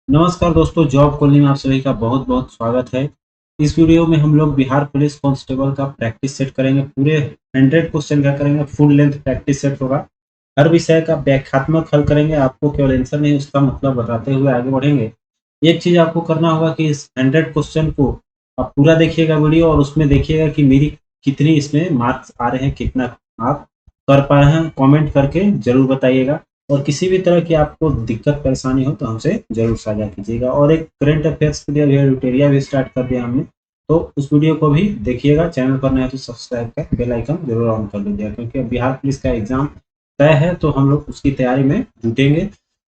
नमस्कार दोस्तों, job calling में आप सभी का बहुत बहुत स्वागत है। इस वीडियो में हम लोग बिहार पुलिस कांस्टेबल का प्रैक्टिस सेट करेंगे। पूरे 100 क्वेश्चन का करेंगे, फुल लेंथ प्रैक्टिस सेट होगा। हर विषय का व्याख्यात्मक हल करेंगे, आपको केवल आंसर नहीं उसका मतलब बताते हुए आगे बढ़ेंगे। एक चीज आपको करना होगा कि इस 100 क्वेश्चन को आप पूरा देखिएगा वीडियो, और उसमें देखिएगा कि मेरी कितनी इसमें मार्क्स आ रहे हैं, कितना आप कर पाए हैं। कॉमेंट करके जरूर बताइएगा, और किसी भी तरह की आपको दिक्कत परेशानी हो तो हमसे जरूर साझा कीजिएगा। और एक करंट अफेयर्स के लिए अभी ट्यूटोरियल भी स्टार्ट कर दिया हमने, तो उस वीडियो को भी देखिएगा। चैनल पर नया है तो सब्सक्राइब कर बेल आइकन जरूर ऑन कर लीजिएगा, क्योंकि अब बिहार पुलिस का एग्जाम तय है तो हम लोग उसकी तैयारी में जुटेंगे।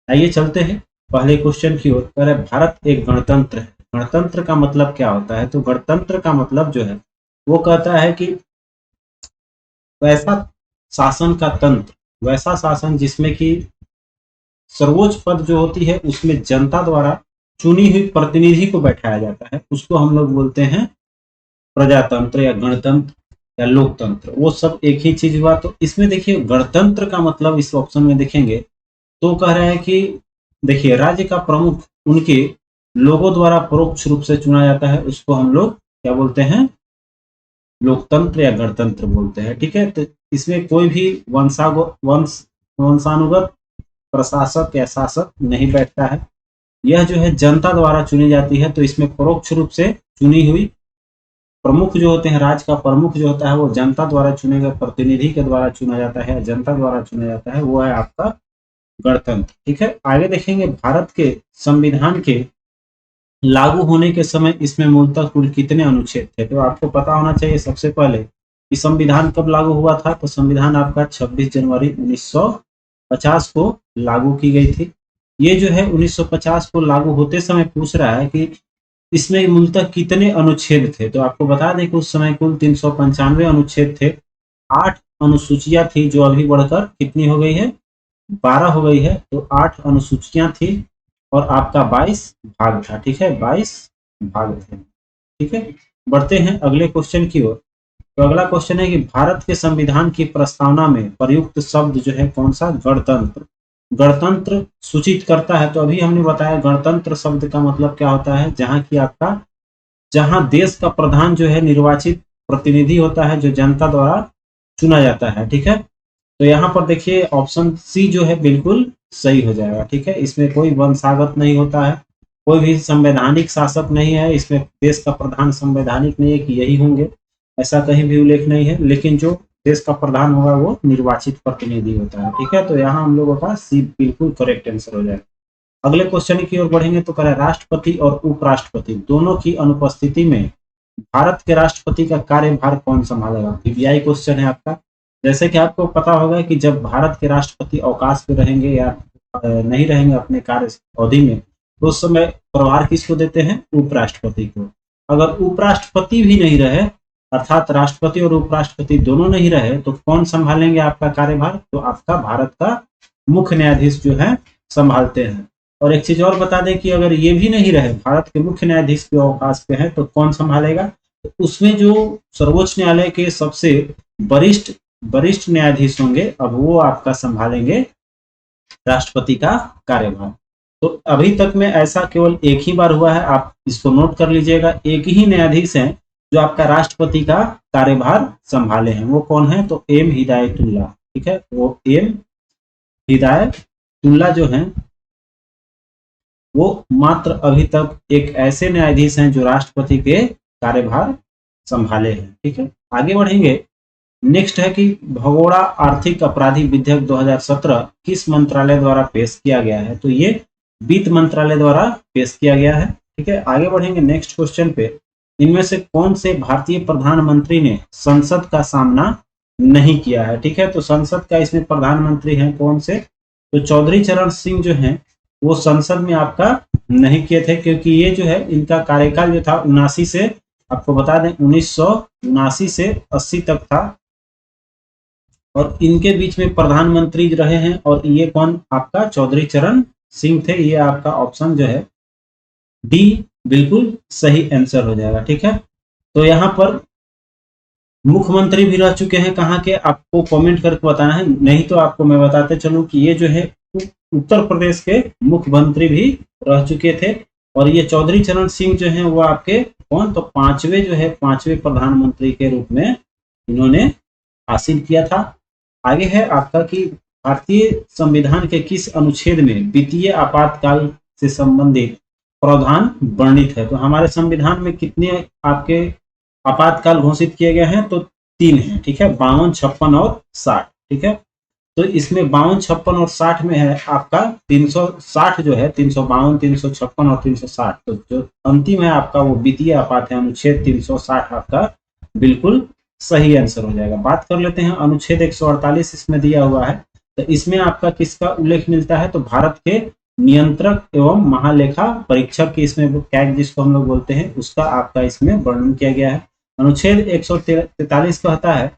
आइए चलते हैं पहले क्वेश्चन की ओर। भारत एक गणतंत्र है। गणतंत्र का मतलब क्या होता है? तो गणतंत्र का मतलब जो है वो कहता है कि वैसा शासन का तंत्र, वैसा शासन जिसमें कि सर्वोच्च पद जो होती है उसमें जनता द्वारा चुनी हुई प्रतिनिधि को बैठाया जाता है, उसको हम लोग बोलते हैं प्रजातंत्र या गणतंत्र या लोकतंत्र। वो सब एक ही चीज हुआ। तो इसमें देखिए गणतंत्र का मतलब इस ऑप्शन में देखेंगे तो कह रहे हैं कि देखिए राज्य का प्रमुख उनके लोगों द्वारा परोक्ष रूप से चुना जाता है, उसको हम लोग क्या बोलते हैं? लोकतंत्र या गणतंत्र बोलते हैं। ठीक है, तो इसमें कोई भी वंशानुगत प्रशासक या शासक नहीं बैठता है। यह जो है जनता द्वारा चुनी जाती है, तो इसमें परोक्ष रूप से चुनी हुई प्रमुख जो होते हैं, राज्य का प्रमुख जो होता है वो जनता द्वारा चुने गए प्रतिनिधि के द्वारा चुना जाता है, जनता द्वारा चुना जाता है, वो है आपका गणतंत्र। ठीक है, आगे देखेंगे भारत के संविधान के लागू होने के समय इसमें मूलतः कुल कितने अनुच्छेद थे? तो आपको पता होना चाहिए सबसे पहले कि संविधान कब लागू हुआ था। तो संविधान आपका 26 जनवरी 1950 को लागू की गई थी। ये जो है 1950 को लागू होते समय पूछ रहा है कि इसमें मूलतः कितने अनुच्छेद थे। तो आपको बता दें कि उस समय कुल 395 अनुच्छेद थे। 8 अनुसूचियां थी जो अभी बढ़कर कितनी हो गई है? 12 हो गई है। तो 8 अनुसूचियां थी और आपका 22 भाग था। ठीक है, 22 भाग थे। ठीक है, बढ़ते हैं अगले क्वेश्चन की ओर। तो अगला क्वेश्चन है कि भारत के संविधान की प्रस्तावना में प्रयुक्त शब्द जो है कौन सा? गणतंत्र। गणतंत्र सूचित करता है, तो अभी हमने बताया गणतंत्र शब्द का मतलब क्या होता है? जहां की आपका, जहां देश का प्रधान जो है निर्वाचित प्रतिनिधि होता है, जो जनता द्वारा चुना जाता है। ठीक है, तो यहाँ पर देखिए ऑप्शन सी जो है बिल्कुल सही हो जाएगा। ठीक है, इसमें कोई वंशागत नहीं होता है, कोई भी संवैधानिक शासक नहीं है, इसमें देश का प्रधान संवैधानिक नहीं है कि यही होंगे, ऐसा कहीं भी उल्लेख नहीं है। लेकिन जो देश का प्रधान होगा वो निर्वाचित प्रतिनिधि होता है। ठीक है, तो यहाँ हम लोगों का सी बिल्कुल करेक्ट आंसर हो जाएगा। अगले क्वेश्चन की ओर बढ़ेंगे तो कह रहा है राष्ट्रपति और उपराष्ट्रपति दोनों की अनुपस्थिति में भारत के राष्ट्रपति का कार्यभार कौन संभालेगा? पीबीआई क्वेश्चन है आपका। जैसे कि आपको पता होगा कि जब भारत के राष्ट्रपति अवकाश पे रहेंगे या नहीं रहेंगे अपने कार्य अवधि में, तो उस समय प्रभार किसको देते हैं? उपराष्ट्रपति को। अगर उपराष्ट्रपति भी नहीं रहे, अर्थात राष्ट्रपति और उपराष्ट्रपति दोनों नहीं रहे, तो कौन संभालेंगे आपका कार्यभार? तो आपका भारत का मुख्य न्यायाधीश जो है संभालते हैं। और एक चीज और बता दें कि अगर ये भी नहीं रहे, भारत के मुख्य न्यायाधीश के अवकाश पे है, तो कौन संभालेगा? तो उसमें जो सर्वोच्च न्यायालय के सबसे वरिष्ठ वरिष्ठ न्यायाधीश होंगे, अब वो आपका संभालेंगे राष्ट्रपति का कार्यभार। तो अभी तक में ऐसा केवल एक ही बार हुआ है, आप इसको नोट कर लीजिएगा। एक ही न्यायाधीश है जो आपका राष्ट्रपति का कार्यभार संभाले हैं। वो कौन है? तो एम हिदायतुल्लाह। ठीक है, वो एम हिदायतुल्लाह जो है वो मात्र अभी तक एक ऐसे न्यायाधीश हैं जो राष्ट्रपति के कार्यभार संभाले हैं। ठीक है, आगे बढ़ेंगे। नेक्स्ट है कि भगोड़ा आर्थिक अपराधी विधेयक 2017 किस मंत्रालय द्वारा पेश किया गया है? तो ये वित्त मंत्रालय द्वारा पेश किया गया है। ठीक है, आगे बढ़ेंगे नेक्स्ट क्वेश्चन पे। इनमें से कौन से भारतीय प्रधानमंत्री ने संसद का सामना नहीं किया है? ठीक है, तो संसद का इसमें प्रधानमंत्री है कौन से? तो चौधरी चरण सिंह जो है वो संसद में आपका नहीं किए थे, क्योंकि ये जो है इनका कार्यकाल जो था 79 से, आपको बता दें 1979 से 80 तक था, और इनके बीच में प्रधानमंत्री रहे हैं। और ये कौन? आपका चौधरी चरण सिंह थे। ये आपका ऑप्शन जो है डी बिल्कुल सही आंसर हो जाएगा। ठीक है, तो यहाँ पर मुख्यमंत्री भी रह चुके हैं, कहाँ के आपको कमेंट करके बताना है, नहीं तो आपको मैं बताते चलूं कि ये जो है उत्तर प्रदेश के मुख्यमंत्री भी रह चुके थे। और ये चौधरी चरण सिंह जो हैं वो आपके कौन, तो पांचवें प्रधानमंत्री के रूप में इन्होंने हासिल किया था। आगे है आपका कि भारतीय संविधान के किस अनुच्छेद में वित्तीय आपातकाल से संबंधित प्रावधान वर्णित है। तो हमारे संविधान में कितने आपके आपातकाल घोषित किए गए हैं, तो 3 हैं, ठीक है, 52, 56 और 60, ठीक है। तो इसमें 52, 56 और 60 में है आपका 360 जो है, 352, 356 और 360। तो जो अंतिम है आपका वो वित्तीय आपात है, अनुच्छेद 360 आपका बिल्कुल सही आंसर हो जाएगा। बात कर लेते हैं अनुच्छेद 148 इसमें दिया हुआ है। तो इसमें आपका किसका उल्लेख मिलता है, तो भारत के नियंत्रक एवं महालेखा परीक्षक की, इसमें कैग जिसको हम लोग बोलते हैं, उसका आपका इसमें वर्णन किया गया है। अनुच्छेद 143 कहता है,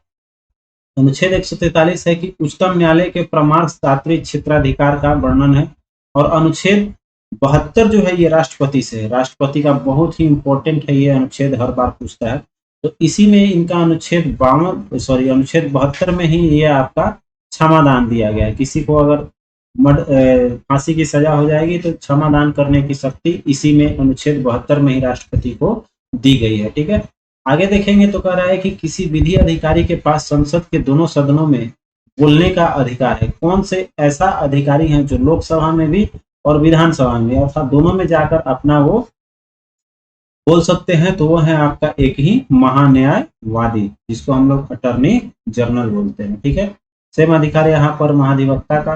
अनुच्छेद 143 है कि उच्चतम न्यायालय के परमार्थ क्षेत्राधिकार का वर्णन है। और अनुच्छेद 72 जो है ये राष्ट्रपति से है, राष्ट्रपति का बहुत ही इंपॉर्टेंट है ये अनुच्छेद, हर बार पूछता है। तो इसी में इनका अनुच्छेद 72 में ही ये आपका क्षमादान दिया गया है। किसी को अगर फांसी की सजा हो जाएगी तो क्षमादान करने की शक्ति इसी में अनुच्छेद 72 में ही राष्ट्रपति को दी गई है, ठीक है। आगे देखेंगे तो कह रहा है कि किसी विधि अधिकारी के पास संसद के दोनों सदनों में बोलने का अधिकार है। कौन से ऐसा अधिकारी है जो लोकसभा में भी और विधानसभा में, अर्थात दोनों में जाकर अपना वो बोल सकते हैं, तो वो है आपका एक ही महान्यायवादी, जिसको हम लोग अटर्नी जनरल बोलते हैं, ठीक है। सेम अधिकार यहाँ पर महाधिवक्ता का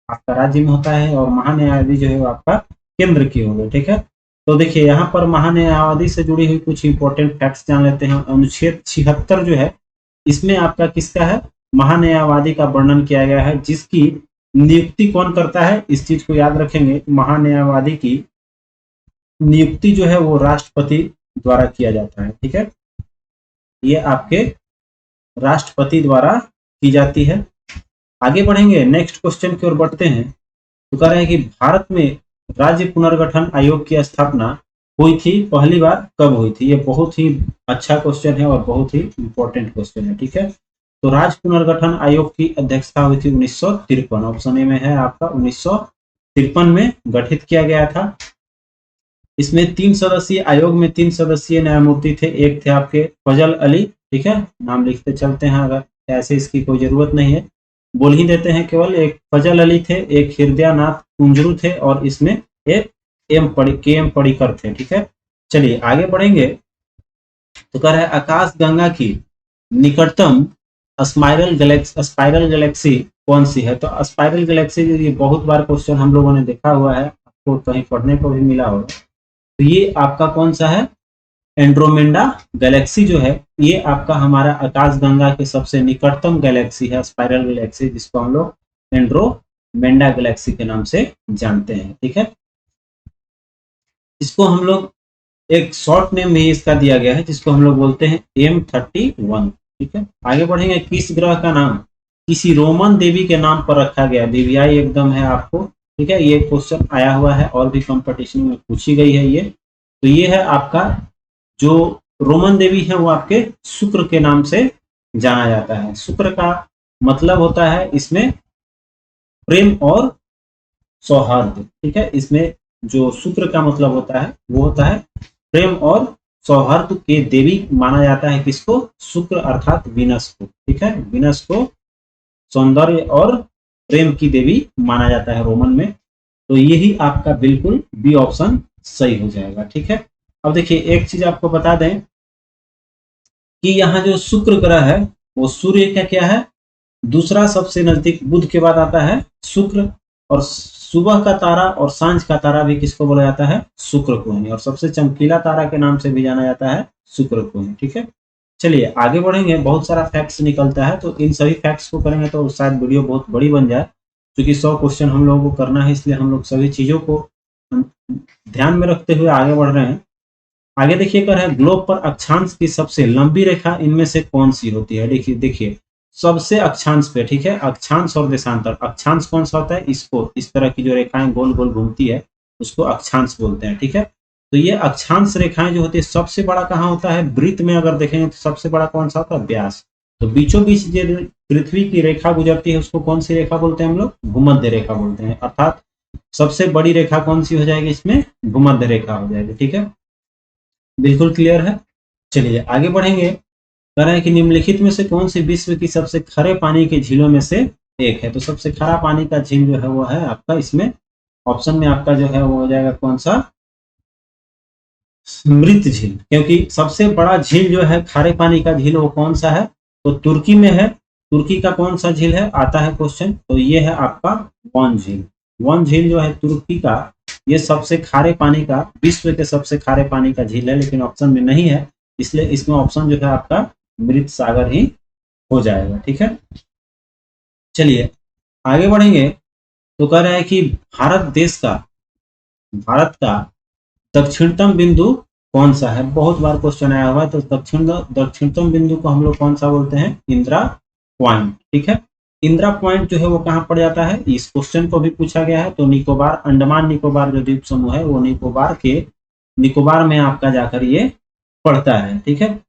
आपका राज्य में होता है, और महान्यायवादी जो है वो आपका केंद्र की होगी, ठीक है। तो देखिए यहाँ पर महान्यायवादी से जुड़ी हुई कुछ इंपॉर्टेंट फैक्ट्स जान लेते हैं। अनुच्छेद 76 जो है इसमें आपका किसका है, महान्यायवादी का वर्णन किया गया है, जिसकी नियुक्ति कौन करता है, इस चीज को याद रखेंगे। महान्यायवादी की नियुक्ति जो है वो राष्ट्रपति द्वारा किया जाता है, ठीक है, ये आपके राष्ट्रपति द्वारा की जाती है। आगे बढ़ेंगे, नेक्स्ट क्वेश्चन की ओर बढ़ते हैं। तो कह रहे हैं कि भारत में राज्य पुनर्गठन आयोग की स्थापना हुई थी, पहली बार कब हुई थी। ये बहुत ही अच्छा क्वेश्चन है और बहुत ही इंपॉर्टेंट क्वेश्चन है, ठीक है। तो राज्य पुनर्गठन आयोग की अध्यक्षता हुई थी 1953, ऑप्शन ए में है आपका 1953 में गठित किया गया था। इसमें 3 सदस्यीय आयोग में 3 सदस्यीय न्यायमूर्ति थे। एक थे आपके फजल अली, ठीक है, नाम लिखते चलते हैं, अगर ऐसे इसकी कोई जरूरत नहीं है, बोल ही देते हैं केवल। एक फजल अली थे, एक हृदयनाथ कुंजरू थे, और इसमें एक के एम पडिक्कर थे, ठीक है। चलिए आगे बढ़ेंगे। तो कह रहा है आकाश गंगा की निकटतम स्पाइरल गैलेक्सी कौन सी है। तो स्पाइरल गैलेक्सी, ये बहुत बार क्वेश्चन हम लोगों ने देखा हुआ है, आपको कहीं पढ़ने को भी मिला होगा। तो ये आपका कौन सा है, एंड्रोमेडा गैलेक्सी जो है ये आपका हमारा आकाशगंगा के सबसे निकटतम गैलेक्सी है, स्पाइरल गैलेक्सी, जिसको हम लोग एंड्रोमेडा गैलेक्सी के नाम से जानते हैं, ठीक है। इसको हम लोग एक शॉर्ट नेम भी इसका दिया गया है, जिसको हम लोग बोलते हैं M31, ठीक है। आगे बढ़ेंगे, किस ग्रह का नाम किसी रोमन देवी के नाम पर रखा गया। देवियाई एकदम है आपको, ठीक है, ये क्वेश्चन आया हुआ है और भी कंपटीशन में पूछी गई है ये। तो ये है आपका जो रोमन देवी है वो आपके शुक्र के नाम से जाना जाता है। शुक्र का मतलब होता है इसमें प्रेम और सौहार्द, ठीक है। इसमें जो शुक्र का मतलब होता है वो होता है प्रेम और सौहार्द के देवी माना जाता है किसको, शुक्र अर्थात वीनस को, ठीक है। वीनस को सौंदर्य और प्रेम की देवी माना जाता है रोमन में। तो यही आपका बिल्कुल बी ऑप्शन सही हो जाएगा, ठीक है। अब देखिए एक चीज आपको बता दें कि यहाँ जो शुक्र ग्रह है वो सूर्य का क्या है, दूसरा सबसे नजदीक, बुध के बाद आता है शुक्र, और सुबह का तारा और सांझ का तारा भी किसको बोला जाता है, शुक्र को ही, और सबसे चमकीला तारा के नाम से भी जाना जाता है शुक्र को ही, ठीक है। चलिए आगे बढ़ेंगे, बहुत सारा फैक्ट्स निकलता है, तो इन सभी फैक्ट्स को करेंगे तो शायद वीडियो बहुत बड़ी बन जाए, क्योंकि 100 क्वेश्चन हम लोगों को करना है, इसलिए हम लोग सभी चीजों को ध्यान में रखते हुए आगे बढ़ रहे हैं। आगे देखिए कर है, ग्लोब पर अक्षांश की सबसे लंबी रेखा इनमें से कौन सी होती है। देखिए सबसे अक्षांश पे, ठीक है, अक्षांश और देशांतर। अक्षांश कौन सा होता है, इसको, इस तरह की जो रेखाएं गोल गोल घूमती है उसको अक्षांश बोलते हैं, ठीक है। तो ये अक्षांश रेखाएं जो होती है, सबसे बड़ा कहाँ होता है, वृत्त में अगर देखेंगे तो सबसे बड़ा कौन सा होता है, व्यास। तो बीचों बीच जो पृथ्वी की रेखा गुजरती है उसको कौन सी रेखा बोलते हैं हम लोग, भूमध्य रेखा बोलते हैं, अर्थात सबसे बड़ी रेखा कौन सी हो जाएगी इसमें, भूमध्य रेखा हो जाएगी। ठीक है, बिल्कुल क्लियर है। चलिए आगे बढ़ेंगे। कह रहे हैं कि निम्नलिखित में से कौन सी विश्व की सबसे खरे पानी की झीलों में से एक है। तो सबसे खरा पानी का झील जो है वो है आपका, इसमें ऑप्शन में आपका जो है वो हो जाएगा कौन सा, मृत झील। क्योंकि सबसे बड़ा झील जो है खारे पानी का झील वो कौन सा है, तो तुर्की में है। तुर्की का कौन सा झील है, आता है क्वेश्चन, तो ये है आपका वन झील। वन झील जो है तुर्की का, ये सबसे खारे पानी का, विश्व के सबसे खारे पानी का झील है, लेकिन ऑप्शन में नहीं है, इसलिए इसमें ऑप्शन जो है आपका मृत सागर ही हो जाएगा। ठीक है, चलिए आगे बढ़ेंगे। तो कह रहा है कि भारत का दक्षिणतम बिंदु कौन सा है। बहुत बार क्वेश्चन आया हुआ है। तो दक्षिणतम बिंदु को हम लोग कौन सा बोलते हैं, इंदिरा पॉइंट। ठीक है, इंदिरा पॉइंट जो है वो कहाँ पड़ जाता है, इस क्वेश्चन को भी पूछा गया है। तो निकोबार, अंडमान निकोबार जो द्वीप समूह है वो निकोबार में आपका जाकर ये पड़ता है। ठीक है,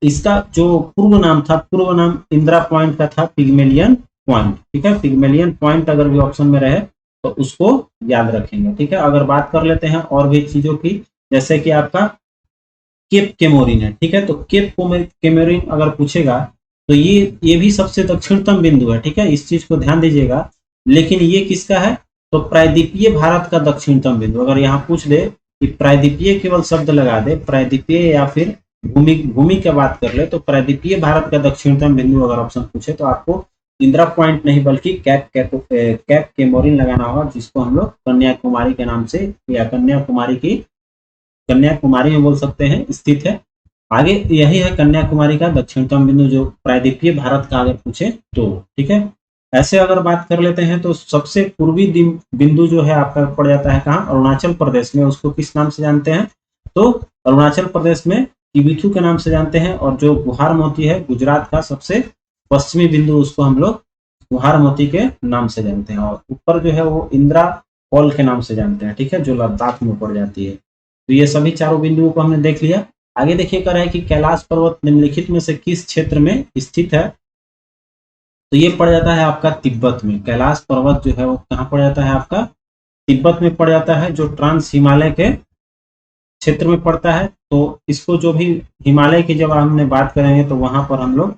इसका जो पूर्व नाम इंदिरा पॉइंट का था पिग्मेलियन पॉइंट। ठीक है, पिग्मेलियन पॉइंट अगर भी ऑप्शन में रहे तो उसको याद रखेंगे। ठीक है, अगर बात कर लेते हैं और भी चीजों की, जैसे कि आपका केप केमोरिन है। ठीक है, तो केप केमोरिन अगर पूछेगा तो ये भी सबसे दक्षिणतम बिंदु है। ठीक है, इस चीज को ध्यान दीजिएगा। लेकिन ये किसका है, तो प्रायद्वीपीय भारत का दक्षिणतम बिंदु। अगर यहाँ पूछ ले कि प्रायद्वीपीय, केवल शब्द लगा दे प्रायद्वीपीय, या फिर भूमि की बात कर ले, तो प्रायद्वीपीय भारत का दक्षिणतम बिंदु अगर ऑप्शन पूछे तो आपको इंदिरा पॉइंट नहीं बल्कि कैप केमोरिन लगाना होगा, जिसको हम लोग कन्याकुमारी के नाम से, या कन्याकुमारी में बोल सकते हैं, स्थित है। आगे यही है कन्याकुमारी का दक्षिणतम बिंदु, जो प्रायद्वीपीय भारत का अगर पूछे तो। ठीक है, ऐसे अगर बात कर लेते हैं तो सबसे पूर्वी बिंदु जो है आपका पड़ जाता है कहाँ, अरुणाचल प्रदेश में। उसको किस नाम से जानते हैं, तो अरुणाचल प्रदेश में किबिथु के नाम से जानते हैं। और जो गुहार मोती है गुजरात का सबसे पश्चिमी बिंदु, उसको हम लोग गुहार मोती के नाम से जानते हैं। और ऊपर जो है वो इंदिरा फॉल के नाम से जानते हैं। ठीक है, जो लद्दाख में पड़ जाती है। तो ये सभी चारों बिंदुओं को हमने देख लिया। आगे देखिए, कर रहा है कि कैलाश पर्वत निम्नलिखित में से किस क्षेत्र में स्थित है। तो ये पड़ जाता है आपका तिब्बत में। कैलाश पर्वत जो है वो कहाँ पड़ जाता है, आपका तिब्बत में पड़ जाता है, जो ट्रांस हिमालय के क्षेत्र में पड़ता है। तो इसको जो भी हिमालय की जब हमने बात करेंगे तो वहां पर हम लोग,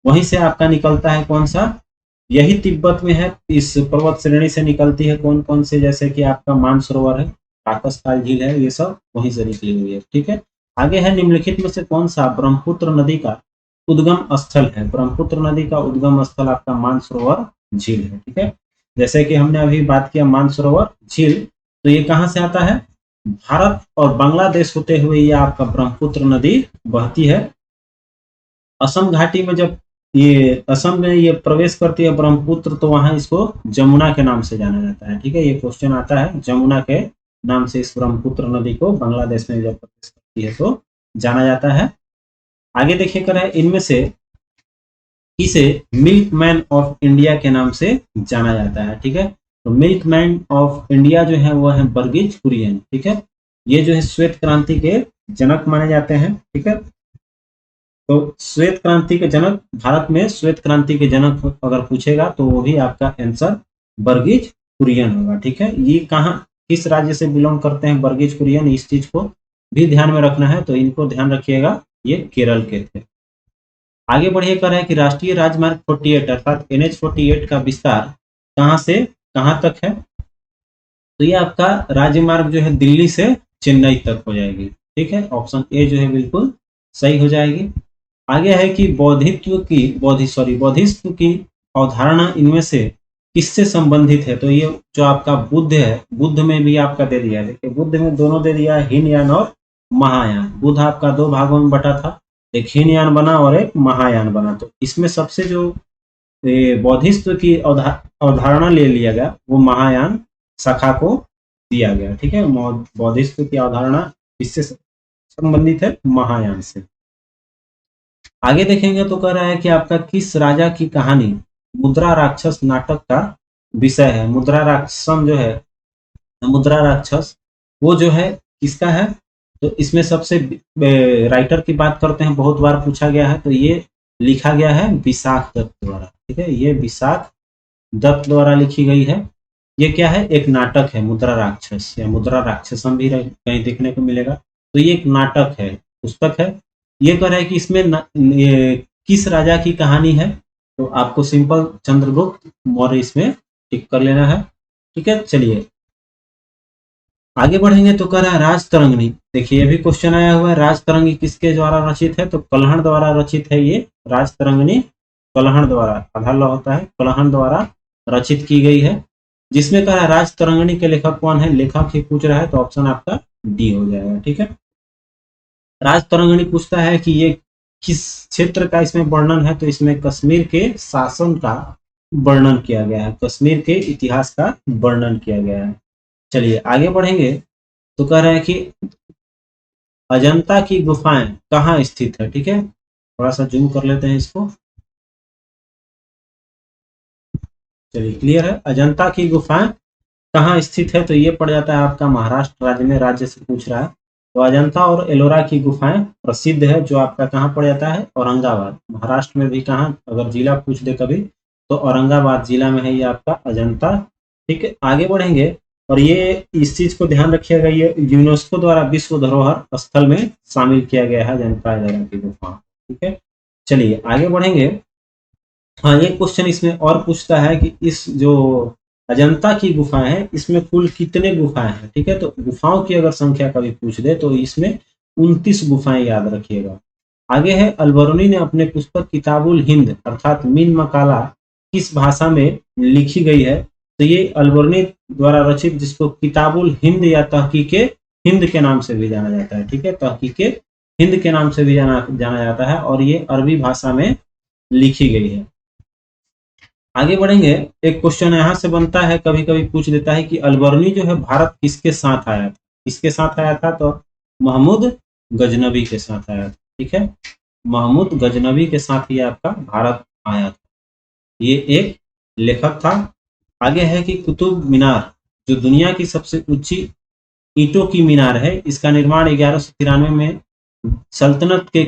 वहीं से आपका निकलता है कौन सा, यही तिब्बत में है। इस पर्वत श्रेणी से निकलती है कौन कौन से, जैसे कि आपका मानसरोवर है, काकसताल झील है, ये सब वहीं से निकली हुई है। ठीक है, आगे है निम्नलिखित में से कौन सा ब्रह्मपुत्र नदी का उद्गम स्थल है। ब्रह्मपुत्र नदी का उद्गम स्थल आपका मानसरोवर झील है। ठीक है, जैसे कि हमने अभी बात किया मानसरोवर झील, तो ये कहाँ से आता है, भारत और बांग्लादेश होते हुए ये आपका ब्रह्मपुत्र नदी बहती है। असम घाटी में जब ये असम में ये प्रवेश करती है ब्रह्मपुत्र, तो वहां इसको जमुना के नाम से जाना जाता है। ठीक है, ये क्वेश्चन आता है, जमुना के नाम से इस ब्रह्मपुत्र नदी को बांग्लादेश में जब प्रवेश करती है तो जाना जाता है। आगे देखिए, कर इनमें से किसे मिल्क मैन ऑफ इंडिया के नाम से जाना जाता है। ठीक है, तो मिल्क मैन ऑफ इंडिया जो है वो है वर्गीज कुरियन। ठीक है, ये जो है श्वेत क्रांति के जनक माने जाते हैं। ठीक है, तो श्वेत क्रांति के जनक, भारत में श्वेत क्रांति के जनक अगर पूछेगा तो वो भी आपका आंसर वर्गीज कुरियन होगा। ठीक है, ये कहाँ, किस राज्य से बिलोंग करते हैं वर्गीज कुरियन, इस चीज को भी ध्यान में रखना है। तो इनको ध्यान रखिएगा, ये केरल के थे। आगे बढ़िए, कर रहा है कि राष्ट्रीय राजमार्ग 48 अर्थात NH48 का विस्तार कहाँ से कहाँ तक है। तो ये आपका राजमार्ग जो है दिल्ली से चेन्नई तक हो जाएगी। ठीक है, ऑप्शन ए जो है बिल्कुल सही हो जाएगी। आगे है कि बौद्धिस्व की अवधारणा इनमें से किससे संबंधित है। तो ये जो आपका बुद्ध है, बुद्ध में भी आपका दे दिया है। देखिए, बुद्ध में दोनों दे दिया है, हीनयान और महायान। बुद्ध आपका दो भागों में बटा था, एक हीनयान बना और एक महायान बना। तो इसमें सबसे जो बौद्धिस्व की अवधारणा ले लिया गया वो महायान शाखा को दिया गया। ठीक है, बौद्धिस्व की अवधारणा किससे संबंधित है, महायान से। आगे देखेंगे तो कह रहा है कि आपका किस राजा की कहानी मुद्रा राक्षस नाटक का विषय है। मुद्रा राक्षसम जो है, मुद्रा राक्षस, वो जो है किसका है। तो इसमें सबसे राइटर की बात करते हैं, बहुत बार पूछा गया है। तो ये लिखा गया है विशाख दत्त द्वारा। ठीक है, ये विशाख दत्त द्वारा लिखी गई है। ये क्या है, एक नाटक है, मुद्रा राक्षस या मुद्रा राक्षसम भी कहीं देखने को मिलेगा। तो ये एक नाटक है, पुस्तक है। ये कह रहा है कि इसमें ये किस राजा की कहानी है, तो आपको सिंपल चंद्रगुप्त मौर्य इसमें टिक कर लेना है। ठीक है, चलिए आगे बढ़ेंगे। तो कह रहा है राजतरंगिणी, देखिए ये भी क्वेश्चन आया हुआ है, राजतरंगी किसके द्वारा रचित है, तो कल्हण द्वारा रचित है। ये राजतरंगिणी कल्हण द्वारा, आधा ल होता है, कल्हण द्वारा रचित की गई है। जिसमें कह रहा है राजतरंगिणी के लेखक कौन है, लेखक ही पूछ रहा है, तो ऑप्शन आपका डी हो जाएगा। ठीक है, राजतरंगिणी पूछता है कि ये किस क्षेत्र का इसमें वर्णन है, तो इसमें कश्मीर के शासन का वर्णन किया गया है, कश्मीर के इतिहास का वर्णन किया गया है। चलिए आगे बढ़ेंगे। तो कह रहा है कि अजंता की गुफाएं कहाँ स्थित है। ठीक है, थोड़ा सा जूम कर लेते हैं इसको। चलिए क्लियर है, अजंता की गुफाएं कहाँ स्थित है, तो ये पड़ जाता है आपका महाराष्ट्र राज्य में, राज्य से पूछ रहा है। तो अजंता और एलोरा की गुफाएं प्रसिद्ध है, जो आपका कहाँ पड़ जाता है, औरंगाबाद। महाराष्ट्र में भी कहाँ, अगर जिला पूछ दे कभी, तो औरंगाबाद जिला में है ये आपका अजंता। ठीक है, आगे बढ़ेंगे। और ये इस चीज को ध्यान रखिएगा, ये यूनेस्को द्वारा विश्व धरोहर स्थल में शामिल किया गया है अजंता एलोरा की गुफा। ठीक है, चलिए आगे बढ़ेंगे। हाँ, ये क्वेश्चन इसमें और पूछता है कि इस जो अजंता की गुफाएं हैं, इसमें कुल कितने गुफाएं हैं। ठीक है, तो गुफाओं की अगर संख्या कभी पूछ दे तो इसमें 29 गुफाएं याद रखिएगा। आगे है, अलबरूनी ने अपने पुस्तक किताबुल हिंद अर्थात मीन मकाला किस भाषा में लिखी गई है, तो ये अलबरूनी द्वारा रचित, जिसको किताबुल हिंद या तहकीके हिंद के नाम से भी जाना जाता है। ठीक है, तहकीके हिंद के नाम से भी जाना जाता है, और ये अरबी भाषा में लिखी गई है। आगे बढ़ेंगे। एक क्वेश्चन यहाँ से बनता है, कभी कभी पूछ देता है कि अलबरूनी जो है भारत किसके साथ आया था, किसके साथ आया था, तो महमूद गजनबी के साथ आया था। ठीक है, महमूद गजनबी के साथ ये आपका भारत आया था, ये एक लेखक था। आगे है कि कुतुब मीनार जो दुनिया की सबसे ऊंची ईंटों की मीनार है, इसका निर्माण 1193 में सल्तनत के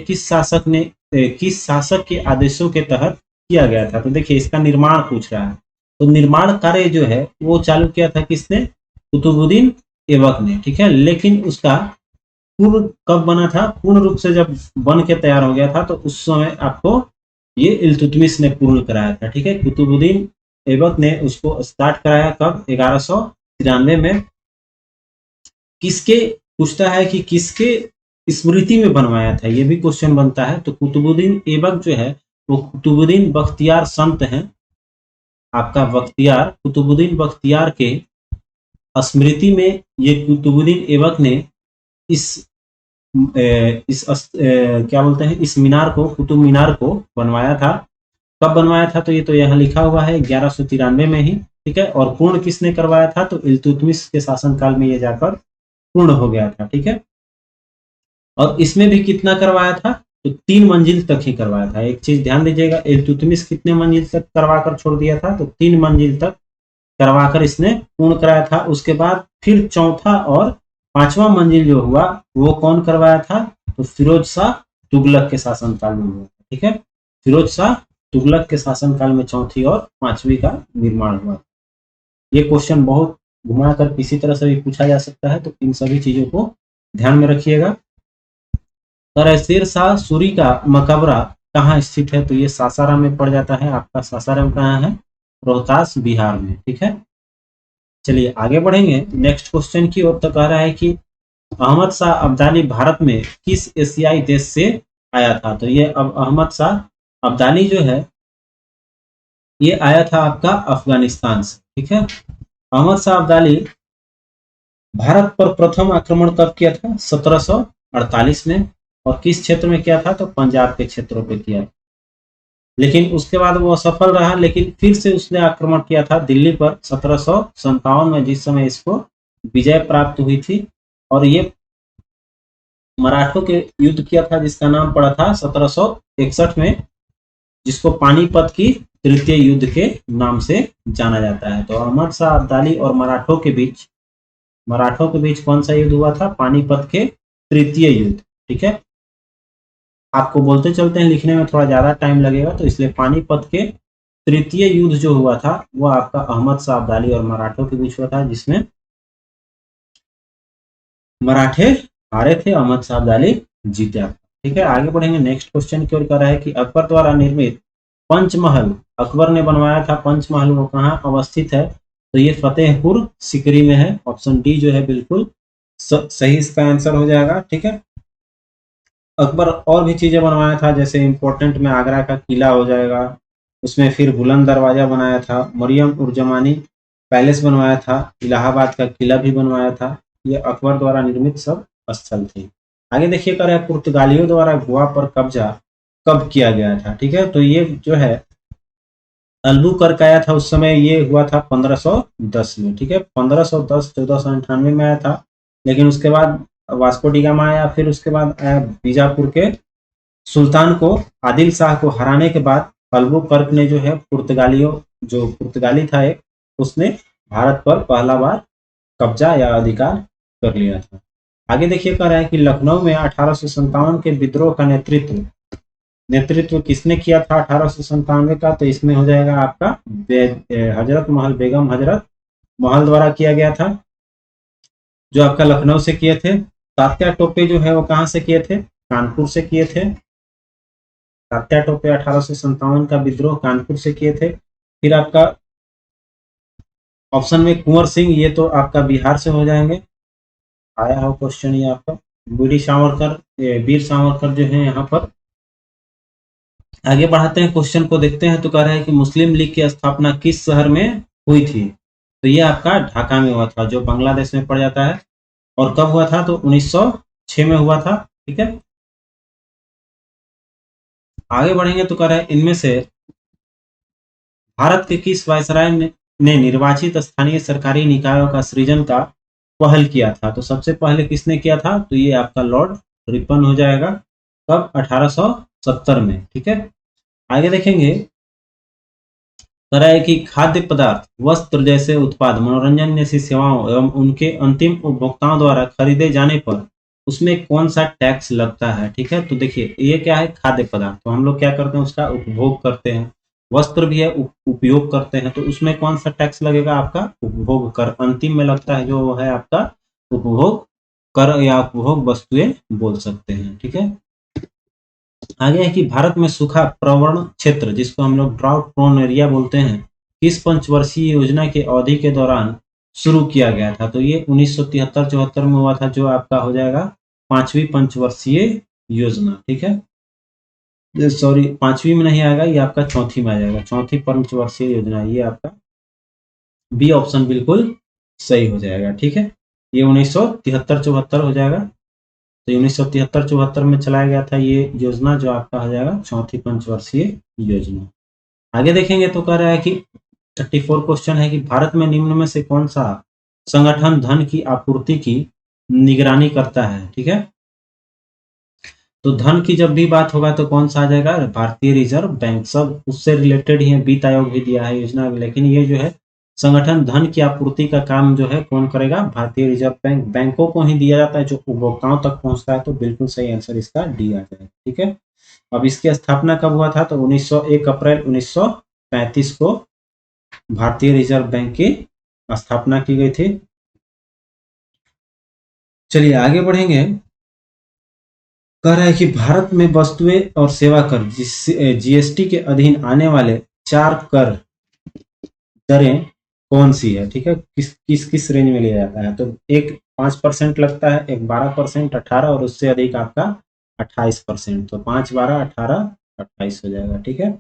किस शासक के आदेशों के तहत किया गया था। तो देखिए इसका निर्माण पूछ रहा है, तो निर्माण कार्य जो है वो चालू किया था किसने, कुतुबुद्दीन ऐबक ने। ठीक है, लेकिन उसका पूर्ण कब बना था, पूर्ण रूप से जब बन के तैयार हो गया था, तो उस समय आपको ये इल्तुतमिश ने पूर्ण कराया था। ठीक है, कुतुबुद्दीन ऐबक ने उसको स्टार्ट कराया कब, 1193 में। किसके पूछता है कि किसके स्मृति में बनवाया था, ये भी क्वेश्चन बनता है। तो कुतुबुद्दीन ऐबक जो है वो कुतुबुद्दीन बख्तियार संत हैं, आपका बख्तियार, कुतुबुद्दीन बख्तियार के स्मृति में ये कुतुबुद्दीन ऐबक ने क्या बोलते हैं, इस मीनार को, कुतुब मीनार को बनवाया था। कब बनवाया था, तो ये तो यहाँ लिखा हुआ है 1193 में ही। ठीक है, और पूर्ण किसने करवाया था, तो इल्तुतमिश के शासनकाल में ये जाकर पूर्ण हो गया था। ठीक है, और इसमें भी कितना करवाया था, तो 3 मंजिल तक ही करवाया था। एक चीज ध्यान दीजिएगा, इल्तुतमिश कितने मंजिल तक करवाकर छोड़ दिया था, तो 3 मंजिल तक करवाकर इसने पूर्ण कराया था। उसके बाद फिर चौथा और 5वां मंजिल जो हुआ वो कौन करवाया था, तो फिरोज शाह तुगलक के शासनकाल में हुआ। ठीक है, फिरोज शाह तुगलक के शासनकाल में चौथी और 5वीं का निर्माण हुआ। ये क्वेश्चन बहुत घुमाकर किसी तरह से भी पूछा जा सकता है, तो इन सभी चीजों को ध्यान में रखिएगा। शेर शाह सूरी का मकबरा कहाँ स्थित है, तो ये सासाराम में पड़ जाता है। आपका सासाराम कहाँ है, रोहतास बिहार में। ठीक है, चलिए आगे बढ़ेंगे नेक्स्ट क्वेश्चन की ओर। तो कह रहा है कि अहमद शाह अब्दाली भारत में किस एशियाई देश से आया था, तो ये अब अहमद शाह अब्दाली जो है ये आया था आपका अफगानिस्तान से। ठीक है, अहमद शाह अब्दाली भारत पर प्रथम आक्रमण कब किया था, 1748 में। और किस क्षेत्र में किया था, तो पंजाब के क्षेत्रों पे किया। लेकिन उसके बाद वो असफल रहा, लेकिन फिर से उसने आक्रमण किया था दिल्ली पर 1757 में, जिस समय इसको विजय प्राप्त हुई थी। और ये मराठों के युद्ध किया था, जिसका नाम पड़ा था 1761 में, जिसको पानीपत की तृतीय युद्ध के नाम से जाना जाता है। तो अहमद शाह अब्दाली और मराठों के बीच कौन सा युद्ध हुआ था, पानीपत के तृतीय युद्ध। ठीक है, आपको बोलते चलते हैं, लिखने में थोड़ा ज्यादा टाइम लगेगा, तो इसलिए पानीपत के तृतीय युद्ध जो हुआ था वो आपका अहमद शाह अब्दाली और मराठों के बीच हुआ था, जिसमें मराठे हारे थे, अहमद शाह अब्दाली जीता। ठीक है, आगे बढ़ेंगे। नेक्स्ट क्वेश्चन की ओर कर रहा है कि अकबर द्वारा निर्मित पंचमहल, अकबर ने बनवाया था पंचमहल, वो कहाँ अवस्थित है? तो ये फतेहपुर सिकरी में है। ऑप्शन डी जो है बिल्कुल सही इसका आंसर हो जाएगा। ठीक है, अकबर और भी चीजें बनवाया था, जैसे इंपॉर्टेंट में आगरा का किला हो जाएगा, उसमें फिर बुलंद दरवाजा बनाया था, मरियम उर्जमानी पैलेस बनवाया था, इलाहाबाद का किला भी बनवाया था। ये अकबर द्वारा निर्मित सब स्थल थे। आगे देखिए, कर पुर्तगालियों द्वारा गोवा पर कब्जा कब किया गया था? ठीक है, तो ये जो है अल्बुकर्क आया था उस समय, ये हुआ था 1510 में। ठीक है, 1510 1498 में आया था, लेकिन उसके बाद वास्को डी गामा आया, फिर उसके बाद आया बीजापुर के सुल्तान को, आदिल शाह को हराने के बाद अल्बुकर्क ने जो है जो पुर्तगाली था एक, उसने भारत पर पहला बार कब्जा या अधिकार कर लिया था। आगे देखिए, कह रहा है कि लखनऊ में 1857 के विद्रोह का नेतृत्व किसने किया था 1897 का? तो इसमें हो जाएगा आपका हजरत महल बेगम हजरत महल द्वारा किया गया था, जो आपका लखनऊ से किए थे। तात्या टोपे जो है वो कहाँ से किए थे? कानपुर से किए थे। तात्या टोपे 1857 का विद्रोह कानपुर से किए थे। फिर आपका ऑप्शन में कुंवर सिंह, ये तो आपका बिहार से हो जाएंगे। आया हो क्वेश्चन ये आपका। वीर सावरकर जो है यहाँ पर। आगे बढ़ाते हैं, क्वेश्चन को देखते हैं। तो कह रहा है कि मुस्लिम लीग की स्थापना किस शहर में हुई थी? तो ये आपका ढाका में हुआ था, जो बांग्लादेश में पड़ जाता है। और कब हुआ था? तो 1906 में हुआ था। ठीक है, आगे बढ़ेंगे। तो कह रहा है इनमें से भारत के किस वायसराय ने निर्वाचित स्थानीय सरकारी निकायों का सृजन का पहल किया था? तो सबसे पहले किसने किया था? तो ये आपका लॉर्ड रिपन हो जाएगा। कब? 1870 में। ठीक है, आगे देखेंगे। कह रहा है कि खाद्य पदार्थ, वस्त्र जैसे उत्पाद, मनोरंजन जैसी सेवाओं एवं उनके अंतिम उपभोक्ताओं द्वारा खरीदे जाने पर उसमें कौन सा टैक्स लगता है? ठीक है, तो देखिए ये क्या है? खाद्य पदार्थ, तो हम लोग क्या करते हैं? उसका उपभोग करते हैं। वस्त्र भी है, उपयोग करते हैं, तो उसमें कौन सा टैक्स लगेगा? आपका उपभोग कर अंतिम में लगता है, जो है आपका उपभोग कर या उपभोग वस्तुएं बोल सकते हैं। ठीक है, आगे है कि भारत में सूखा प्रवण क्षेत्र, जिसको हम लोग ड्राउट प्रोन एरिया बोलते हैं, किस पंचवर्षीय योजना के अवधि के दौरान शुरू किया गया था? तो ये 1973-74 में हुआ था, जो आपका हो जाएगा 5वीं पंचवर्षीय योजना। ठीक है, सॉरी 5वीं में नहीं आएगा, ये आपका 4थी में आ जाएगा। 4थी पंचवर्षीय योजना, ये आपका बी ऑप्शन बिल्कुल सही हो जाएगा। ठीक है, ये 1973-74 हो जाएगा। तो 1973-74 में चलाया गया था ये योजना, जो आपका हो जाएगा 4थी पंचवर्षीय योजना। आगे देखेंगे। तो कह रहा है कि 34 क्वेश्चन है कि भारत में निम्न में से कौन सा संगठन धन की आपूर्ति की निगरानी करता है? ठीक है, तो धन की जब भी बात होगा तो कौन सा आ जाएगा? भारतीय रिजर्व बैंक। सब उससे रिलेटेड ही है, वित्त आयोग भी दिया है योजना, लेकिन ये जो है संगठन धन की आपूर्ति का काम जो है कौन करेगा? भारतीय रिजर्व बैंक। बैंकों को ही दिया जाता है, जो उपभोक्ताओं तक पहुंचता है। तो बिल्कुल सही आंसर इसका डी आ जाएगा। ठीक है, अब इसकी स्थापना कब हुआ था? तो 1 अप्रैल 1935 को भारतीय रिजर्व बैंक की स्थापना की गई थी। चलिए आगे बढ़ेंगे। कह रहा है कि भारत में वस्तुएं और सेवा कर, जीएसटी के अधीन आने वाले 4 कर दरें कौन सी है? ठीक है, किस किस रेंज में लिया जाता है? तो एक 5% लगता है, एक 12%, 18 और उससे अधिक आपका 28%। तो 5, 12, 18, 28 हो जाएगा। ठीक है,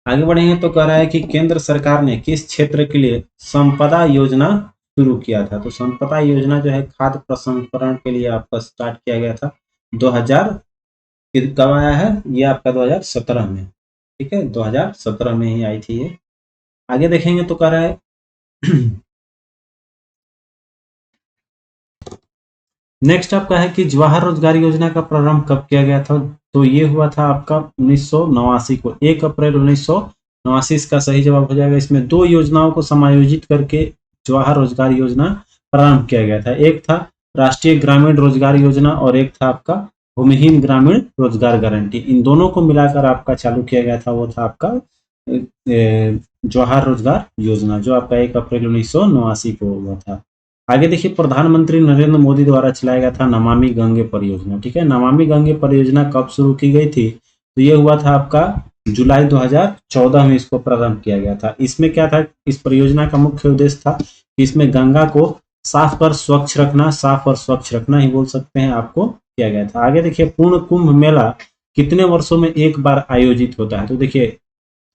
आगे बढ़ेंगे। तो कह रहा है कि केंद्र सरकार ने किस क्षेत्र के लिए संपदा योजना शुरू किया था? तो संपदा योजना जो है खाद्य प्रसंस्करण के लिए आपका स्टार्ट किया गया था। 2000 कब आया है? ये आपका 2017 में। ठीक है, 2017 में ही आई थी ये। आगे देखेंगे। तो कह रहा है नेक्स्ट आपका है कि जवाहर रोजगार योजना का प्रारंभ कब किया गया था? तो ये हुआ था आपका 1989 को, 1 अप्रैल 1989 इसका सही जवाब हो जाएगा। इसमें 2 योजनाओं को समायोजित करके जवाहर रोजगार योजना प्रारंभ किया गया था। एक था राष्ट्रीय ग्रामीण रोजगार योजना और एक था आपका भूमिहीन ग्रामीण रोजगार गारंटी। इन दोनों को मिलाकर आपका चालू किया गया था, वो था आपका जवाहर रोजगार योजना, जो आपका 1 अप्रैल 1989 को हुआ था। आगे देखिए, प्रधानमंत्री नरेंद्र मोदी द्वारा चलाया गया था नमामि गंगे परियोजना। ठीक है, नमामि गंगे परियोजना कब शुरू की गई थी? तो ये हुआ था आपका जुलाई 2014 में इसको प्रारंभ किया गया था। इसमें क्या था, इस परियोजना का मुख्य उद्देश्य था कि इसमें गंगा को साफ और स्वच्छ रखना ही बोल सकते हैं आपको, किया गया था। आगे देखिए, पूर्ण कुंभ मेला कितने वर्षों में एक बार आयोजित होता है? तो देखिए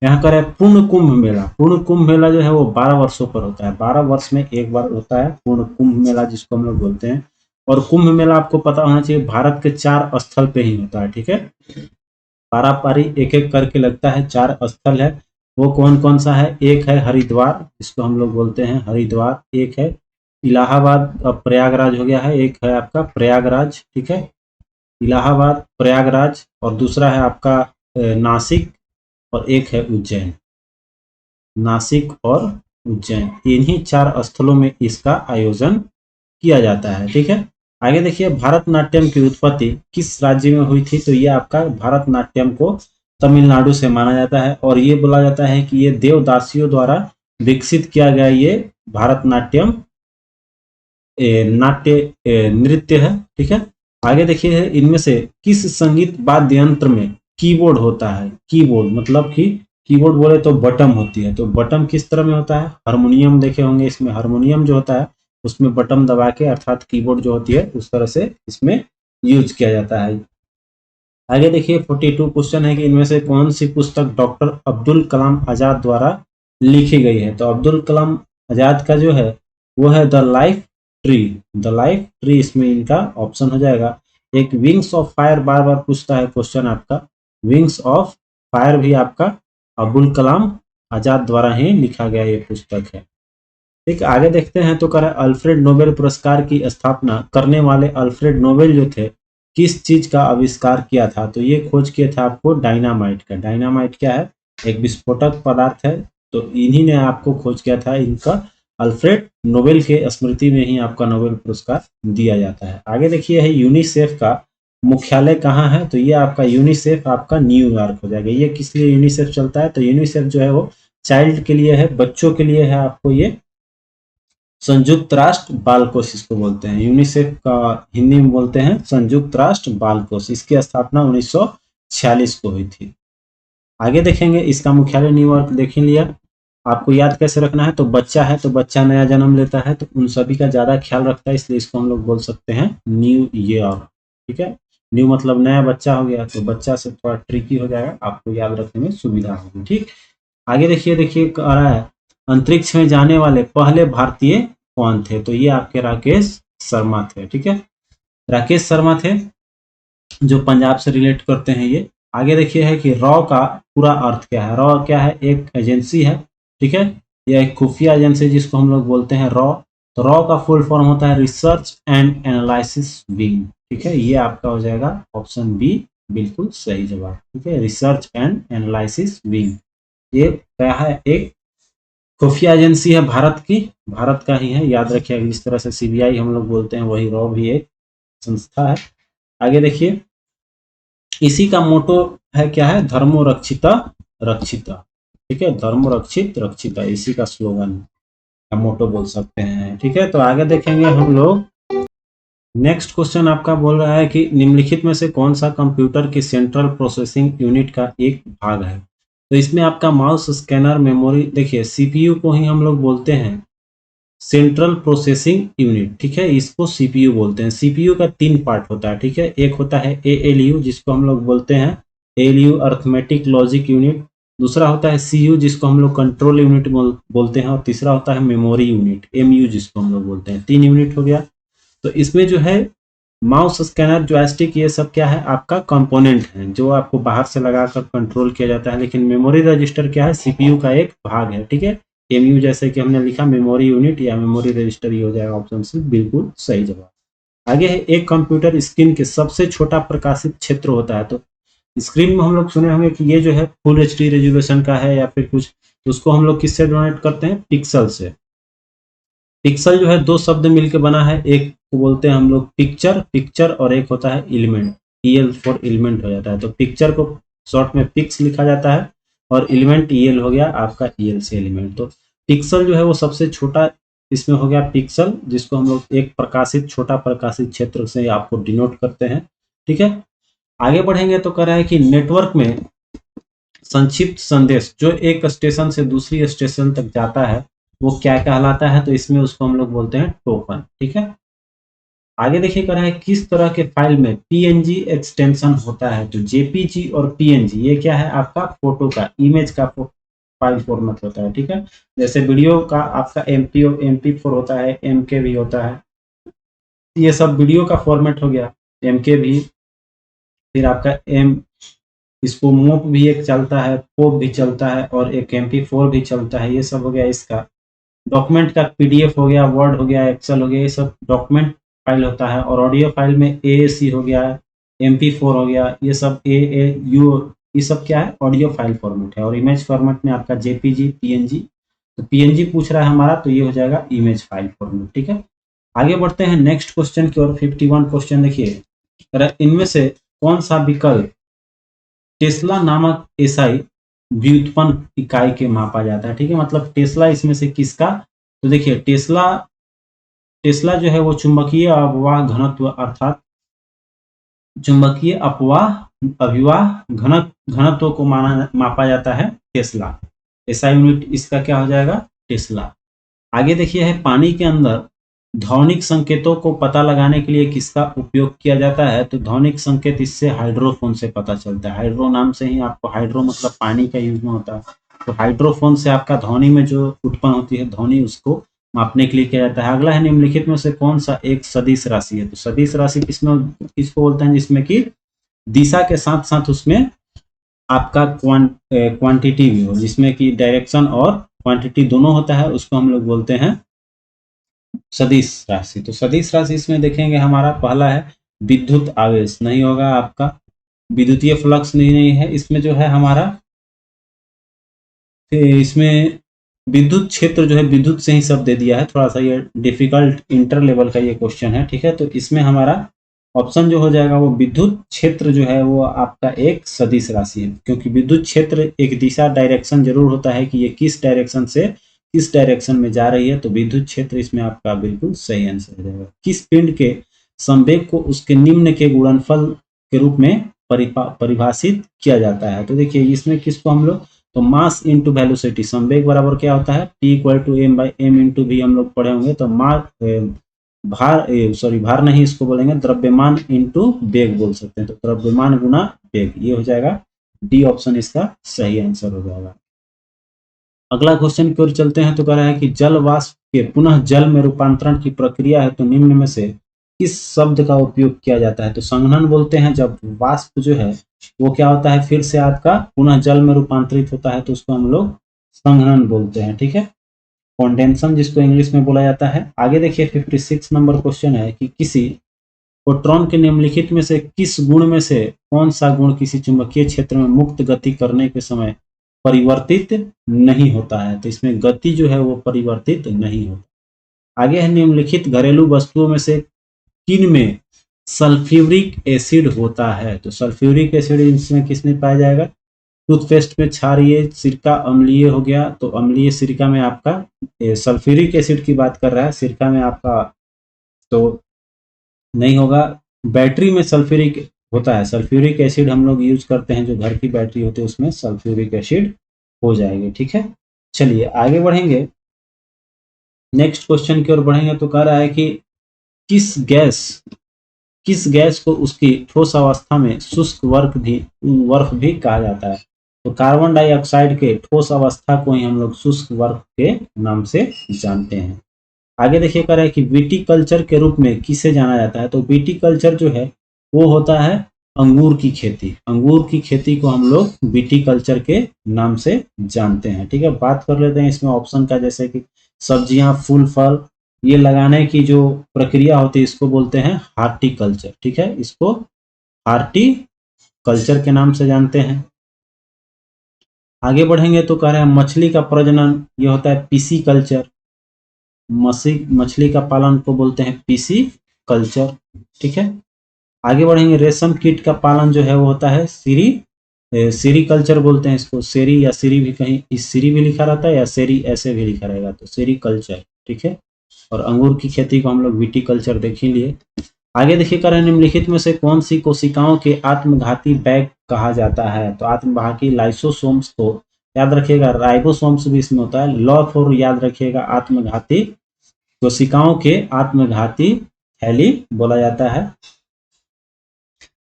यहाँ कर है पूर्ण कुंभ मेला। पूर्ण कुंभ मेला जो है वो 12 वर्षों पर होता है, 12 वर्ष में एक बार होता है पूर्ण कुंभ मेला, जिसको हम लोग बोलते हैं। और कुंभ मेला आपको पता होना चाहिए भारत के 4 स्थल पे ही होता है। ठीक है, पारापारी एक एक करके लगता है, 4 स्थल है। वो कौन कौन सा है? एक है हरिद्वार, जिसको हम लोग बोलते हैं हरिद्वार, एक है इलाहाबाद, प्रयागराज हो गया है, एक है आपका प्रयागराज। ठीक है, इलाहाबाद, प्रयागराज, और दूसरा है आपका नासिक, और एक है उज्जैन। नासिक और उज्जैन, इन्हीं 4 स्थलों में इसका आयोजन किया जाता है। ठीक है, आगे देखिए, भारतनाट्यम की उत्पत्ति किस राज्य में हुई थी? तो ये आपका भारतनाट्यम को तमिलनाडु से माना जाता है, और ये बोला जाता है कि ये देवदासियों द्वारा विकसित किया गया ये भारतनाट्यम नाट्य नृत्य है। ठीक है, आगे देखिए, इनमें से किस संगीत वाद्य यंत्र में कीबोर्ड होता है? कीबोर्ड मतलब कि कीबोर्ड बोले तो बटम होती है, तो बटम किस तरह में होता है? हारमोनियम देखे होंगे, इसमें हारमोनियम जो होता है उसमें बटम दबा के, अर्थात कीबोर्ड जो होती है उस तरह से इसमें यूज किया जाता है। आगे देखिए, 42 क्वेश्चन है कि इनमें से कौन सी पुस्तक डॉक्टर अब्दुल कलाम आजाद द्वारा लिखी गई है? तो अब्दुल कलाम आजाद का जो है वो है the life tree. The life tree इसमें इनका ऑप्शन हो जाएगा। एक विंग्स ऑफ फायर बार बार पूछता है क्वेश्चन आपका, विंग्स ऑफ फायर भी आपका अब्दुल कलाम आजाद द्वारा ही लिखा गया ये पुस्तक है। ठीक, आगे देखते हैं तो कह रहा है अल्फ्रेड नोबेल पुरस्कार की स्थापना करने वाले अल्फ्रेड नोबेल जो थे किस चीज का आविष्कार किया था? तो ये खोज किया था आपको डायनामाइट का। डायनामाइट क्या है? एक विस्फोटक पदार्थ है, तो इन्हीं ने आपको खोज किया था। इनका अल्फ्रेड नोबेल के स्मृति में ही आपका नोबेल पुरस्कार दिया जाता है। आगे देखिए, है यूनिसेफ का मुख्यालय कहाँ है? तो ये आपका यूनिसेफ आपका न्यूयॉर्क हो जाएगा। ये किस लिए यूनिसेफ चलता है? तो यूनिसेफ जो है वो चाइल्ड के लिए है, बच्चों के लिए है। आपको ये संयुक्त राष्ट्र बाल कोष इसको बोलते हैं। यूनिसेफ का हिंदी में बोलते हैं संयुक्त राष्ट्र बाल कोष। इसकी स्थापना 1946 को हुई थी। आगे देखेंगे, इसका मुख्यालय न्यूयॉर्क देख ही लिया। आपको याद कैसे रखना है? तो बच्चा है तो बच्चा नया जन्म लेता है तो उन सभी का ज्यादा ख्याल रखता है, इसलिए इसको हम लोग बोल सकते हैं न्यू ईयर्क। ठीक है, न्यू मतलब नया बच्चा हो गया, तो बच्चा से थोड़ा ट्रिकी हो जाएगा, आपको याद रखने में सुविधा होगी। ठीक, आगे देखिए कह रहा है अंतरिक्ष में जाने वाले पहले भारतीय कौन थे? तो ये आपके राकेश शर्मा थे। ठीक है, राकेश शर्मा थे, जो पंजाब से रिलेट करते हैं ये। आगे देखिए है कि रॉ का पूरा अर्थ क्या है? रॉ क्या है? एक एजेंसी है। ठीक है, यह एक खुफिया एजेंसी जिसको हम लोग बोलते हैं रॉ। तो रॉ का फुल फॉर्म होता है रिसर्च एंड एनालिसिस विंग। ठीक है, ये आपका हो जाएगा ऑप्शन बी, बिल्कुल सही जवाब। ठीक है, रिसर्च एंड एनालिसिस विंग ये क्या है? एक खुफिया एजेंसी है भारत की, भारत का ही है, याद रखिएगा। जिस तरह से सीबीआई हम लोग बोलते हैं वही रॉ भी एक संस्था है। आगे देखिए, इसी का मोटो है क्या है? धर्मो रक्षिता रक्षिता। ठीक है, धर्मो रक्षित रक्षिता, इसी का स्लोगन का मोटो बोल सकते हैं। ठीक है, तो आगे देखेंगे हम लोग। नेक्स्ट क्वेश्चन आपका बोल रहा है कि निम्नलिखित में से कौन सा कंप्यूटर की सेंट्रल प्रोसेसिंग यूनिट का एक भाग है? तो इसमें आपका माउस, स्कैनर, मेमोरी, देखिए सीपीयू को ही हम लोग बोलते हैं सेंट्रल प्रोसेसिंग यूनिट। ठीक है, इसको सीपीयू बोलते हैं। सीपीयू का 3 पार्ट होता है। ठीक है, एक होता है एएलयू जिसको हम लोग बोलते हैं एएलयू अर्थमेटिक लॉजिक यूनिट, दूसरा होता है सीयू जिसको हम लोग कंट्रोल यूनिट बोलते हैं, और तीसरा होता है मेमोरी यूनिट एमयू जिसको हम लोग बोलते हैं। 3 यूनिट हो गया। तो इसमें जो है माउस, स्कैनर, जॉयस्टिक, ये सब क्या है? आपका कंपोनेंट है जो आपको बाहर से लगाकर कंट्रोल किया जाता है। लेकिन मेमोरी रजिस्टर क्या है? सीपीयू का एक भाग है। ठीक है, एमयू जैसे कि हमने लिखा मेमोरी यूनिट या मेमोरी रजिस्टर, ये हो जाएगा ऑप्शन सी, बिल्कुल सही जवाब। आगे है एक कंप्यूटर स्क्रीन के सबसे छोटा प्रकाशित क्षेत्र होता है। तो स्क्रीन में हम लोग सुने होंगे कि ये जो है फुल एचडी रेजोल्यूशन का है या फिर कुछ, तो उसको हम लोग किससे डोनेट करते हैं? पिक्सल से। पिक्सल जो है 2 शब्द मिलकर बना है, एक को बोलते हैं हम लोग पिक्चर, और एक होता है एलिमेंट, EL फॉर एलिमेंट हो जाता है। तो पिक्चर को शॉर्ट में पिक्स लिखा जाता है, और एलिमेंट ईएल हो गया आपका ईएल से एलिमेंट। तो पिक्सल जो है वो सबसे छोटा इसमें हो गया पिक्सल, जिसको हम लोग एक प्रकाशित छोटा प्रकाशित क्षेत्र से आपको डिनोट करते हैं। ठीक है, आगे बढ़ेंगे तो कह रहा है कि नेटवर्क में संक्षिप्त संदेश जो एक स्टेशन से दूसरी स्टेशन तक जाता है वो क्या कहलाता है, तो इसमें उसको हम लोग बोलते हैं टोकन। ठीक है, आगे देखिए कर रहा है किस तरह के फाइल में पीएनजी एक्सटेंशन होता है, तो जेपीजी और पीएनजी ये क्या है आपका फोटो का इमेज का फाइल फॉर्मेट होता है। ठीक है, जैसे वीडियो का आपका MP4 होता है, MK भी होता है, ये सब वीडियो का फॉर्मेट हो गया। MK भी, फिर आपका इसको मोप भी एक चलता है, पोप भी चलता है और एक MP4 भी चलता है, ये सब हो गया इसका। डॉक्यूमेंट का PDF हो गया, वर्ड हो गया, एक्सेल हो गया, ये सब डॉक्यूमेंट फाइल होता है। और ऑडियो फाइल में AAC हो गया, MP4 हो गया, ये सब AAU, ये सब क्या है ऑडियो फाइल फॉर्मेट है। और इमेज फॉर्मेट में आपका JPG, PNG, तो PNG पूछ रहा है हमारा, तो ये हो जाएगा इमेज फाइल फॉर्मेट। ठीक है, आगे बढ़ते हैं नेक्स्ट क्वेश्चन की ओर। 51 क्वेश्चन देखिए, इनमें से कौन सा विकल्प टेस्ला नामक SI व्युत्पन्न इकाई के मापा जाता है। ठीक है, मतलब टेस्ला इसमें से किसका, तो देखिए टेस्ला जो है वो चुंबकीय अपवाह घनत्व अर्थात चुंबकीय अभिवाह घनत्व को मापा जाता है टेस्ला। SI यूनिट इसका क्या हो जाएगा टेस्ला। आगे देखिए है पानी के अंदर ध्वनिक संकेतों को पता लगाने के लिए किसका उपयोग किया जाता है, तो ध्वनिक संकेत इससे हाइड्रोफोन से पता चलता है। हाइड्रो नाम से ही आपको, हाइड्रो मतलब पानी का यूज में होता है, तो हाइड्रोफोन से आपका ध्वनि में जो उत्पन्न होती है ध्वनि उसको मापने के लिए किया जाता है। अगला है निम्नलिखित में से कौन सा एक सदिश राशि है, तो सदिश राशि किसको बोलते हैं, जिसमें कि दिशा के साथ साथ उसमें आपका क्वांटिटी भी हो, जिसमें कि डायरेक्शन और क्वांटिटी दोनों होता है, उसको हम लोग बोलते हैं सदिश राशि। तो सदिश राशि इसमें देखेंगे हमारा पहला है विद्युत आवेश, नहीं होगा आपका विद्युतीय फ्लक्स नहीं है इसमें जो है हमारा, इसमें विद्युत क्षेत्र जो है विद्युत से ही सब दे दिया है, थोड़ा सा ये डिफिकल्ट इंटर लेवल का ये क्वेश्चन है। ठीक है, तो इसमें हमारा ऑप्शन जो हो जाएगा वो विद्युत क्षेत्र जो है वो आपका एक सदिश राशि है, क्योंकि विद्युत क्षेत्र एक दिशा डायरेक्शन जरूर होता है कि ये किस डायरेक्शन से किस डायरेक्शन में जा रही है, तो विद्युत क्षेत्र इसमें आपका बिल्कुल सही आंसर हो जाएगा। किस पिंड के संवेग को उसके निम्न के गुणनफल के रूप में परिभाषित किया जाता है, तो देखिए इसमें किसको हम लोग, तो मास इंटू वेलोसिटी, संवेग बराबर क्या होता है P=m/m इंटू भी हम लोग पढ़े होंगे, तो भार नहीं इसको बोलेंगे द्रव्यमान इंटू वेग बोल सकते हैं, तो द्रव्यमान गुना वेग, ये हो जाएगा डी ऑप्शन इसका सही आंसर हो जाएगा। अगला क्वेश्चन की ओर चलते हैं, तो कह रहा है कि जल वाष्प के पुनः जल में रूपांतरण की प्रक्रिया है, तो निम्न में से किस शब्द का उपयोग किया जाता है, तो संघनन बोलते हैं। जब वाष्प जो है वो क्या होता है फिर से आपका पुनः जल में रूपांतरित होता है, तो उसको हम लोग संघनन बोलते हैं। ठीक है, कंडेंसन जिसको इंग्लिश में बोला जाता है। आगे देखिए 56 नंबर क्वेश्चन है कि किसी फोटोन के निम्नलिखित में से किस गुण में से कौन सा गुण किसी चुंबकीय क्षेत्र में मुक्त गति करने के समय परिवर्तित नहीं होता है, तो इसमें गति जो है वो परिवर्तित नहीं होता। आगे है निम्नलिखित घरेलू वस्तुओं में से किन में सल्फ्यूरिक एसिड होता है, तो सल्फ्यूरिक एसिड इसमें किसमें पाया जाएगा, टूथपेस्ट में क्षारीय सिरका अम्लीय हो गया, तो अम्लीय सिरका में आपका सल्फ्यूरिक एसिड की बात कर रहा है, सिरका में आपका तो नहीं होगा। बैटरी में सल्फ्यूरिक होता है, सल्फ्यूरिक एसिड हम लोग यूज करते हैं, जो घर की बैटरी होती है उसमें सल्फ्यूरिक एसिड हो जाएगी। ठीक है, चलिए आगे बढ़ेंगे, नेक्स्ट क्वेश्चन की ओर बढ़ेंगे, तो कह रहा है कि किस गैस को उसकी ठोस अवस्था में शुष्क बर्फ भी कहा जाता है, तो कार्बन डाइऑक्साइड के ठोस अवस्था को ही हम लोग शुष्क बर्फ के नाम से जानते हैं। आगे देखिए कह रहा है कि विटीकल्चर के रूप में किसे जाना जाता है, तो विटीकल्चर जो है वो होता है अंगूर की खेती। अंगूर की खेती को हम लोग विटीकल्चर के नाम से जानते हैं। ठीक है, बात कर लेते हैं इसमें ऑप्शन का, जैसे कि सब्जियां, फूल, फल ये लगाने की जो प्रक्रिया होती है इसको बोलते हैं हार्टिकल्चर। ठीक है, इसको हार्टिकल्चर के नाम से जानते हैं। आगे बढ़ेंगे तो कह रहे हैं मछली का प्रजनन ये होता है पीसी कल्चर, मछली का पालन को बोलते हैं पीसी कल्चर। ठीक है, आगे बढ़ेंगे रेशम कीट का पालन जो है वो होता है सेरीकल्चर बोलते हैं इसको, सेरी या सीरी भी, कहीं इस सीरी भी लिखा रहता है या सेरी ऐसे भी लिखा रहेगा, तो सेरीकल्चर, ठीक है। और अंगूर की खेती को हम लोग विटीकल्चर देख ही लिए। आगे देखिए कह रहे हैं निम्नलिखित में से कौन सी कोशिकाओं के आत्मघाती बैग कहा जाता है, तो आत्मघाती लाइसोसोम्स को याद रखिएगा, राइबोसोम्स भी इसमें होता है, लॉ फॉर याद रखिएगा, आत्मघाती कोशिकाओं के आत्मघाती थैली बोला जाता है।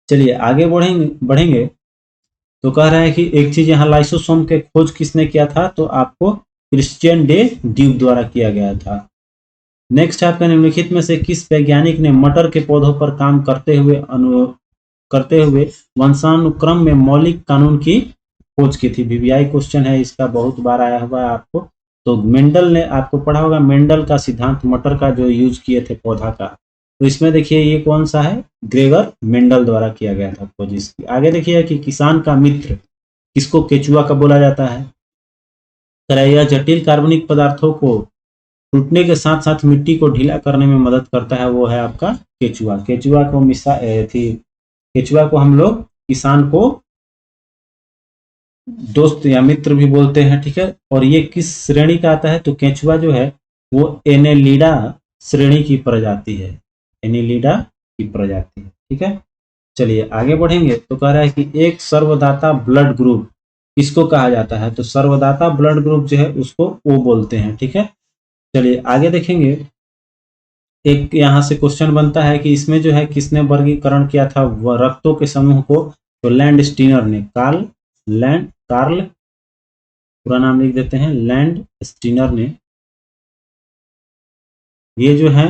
चलिए आगे बढ़ेंगे तो कह रहा है कि एक चीज यहाँ लाइसोसोम के खोज किसने किया था, तो आपको क्रिश्चियन डे ड्यूक द्वारा किया गया था। नेक्स्ट है आपका निम्नलिखित में से किस वैज्ञानिक ने मटर के पौधों पर काम करते हुए वंशानुक्रम में मौलिक कानून की खोज की थी। वीवीआई क्वेश्चन है इसका, बहुत बार आया हुआ है आपको। तो मेंडल ने, आपको पढ़ा होगा मेंडल का सिद्धांत मटर का जो यूज किए थे पौधा का, तो इसमें देखिए ये कौन सा है, ग्रेगर मेंडल द्वारा किया गया था खोज इसकी। आगे देखिए कि किसान का मित्र किसको केचुआ का बोला जाता है, यह जटिल कार्बनिक पदार्थों को टूटने के साथ साथ मिट्टी को ढीला करने में मदद करता है, वो है आपका केचुआ। केचुआ को हम लोग किसान को दोस्त या मित्र भी बोलते हैं, ठीक है। और ये किस श्रेणी का आता है, तो केचुआ जो है वो एनेलिडा श्रेणी की प्रजाति है, एनेलिडा की प्रजाति है, ठीक है। चलिए आगे बढ़ेंगे तो कह रहा है कि एक सर्वदाता ब्लड ग्रुप किसको कहा जाता है, तो सर्वदाता ब्लड ग्रुप जो है उसको ओ बोलते हैं, ठीक है। चलिए आगे देखेंगे, एक यहाँ से क्वेश्चन बनता है कि इसमें जो है किसने वर्गीकरण किया था वह रक्तों के समूह को, तो लैंड स्टीनर ने, कार्ल पूरा नाम लिख देते हैं, लैंड स्टीनर ने ये जो है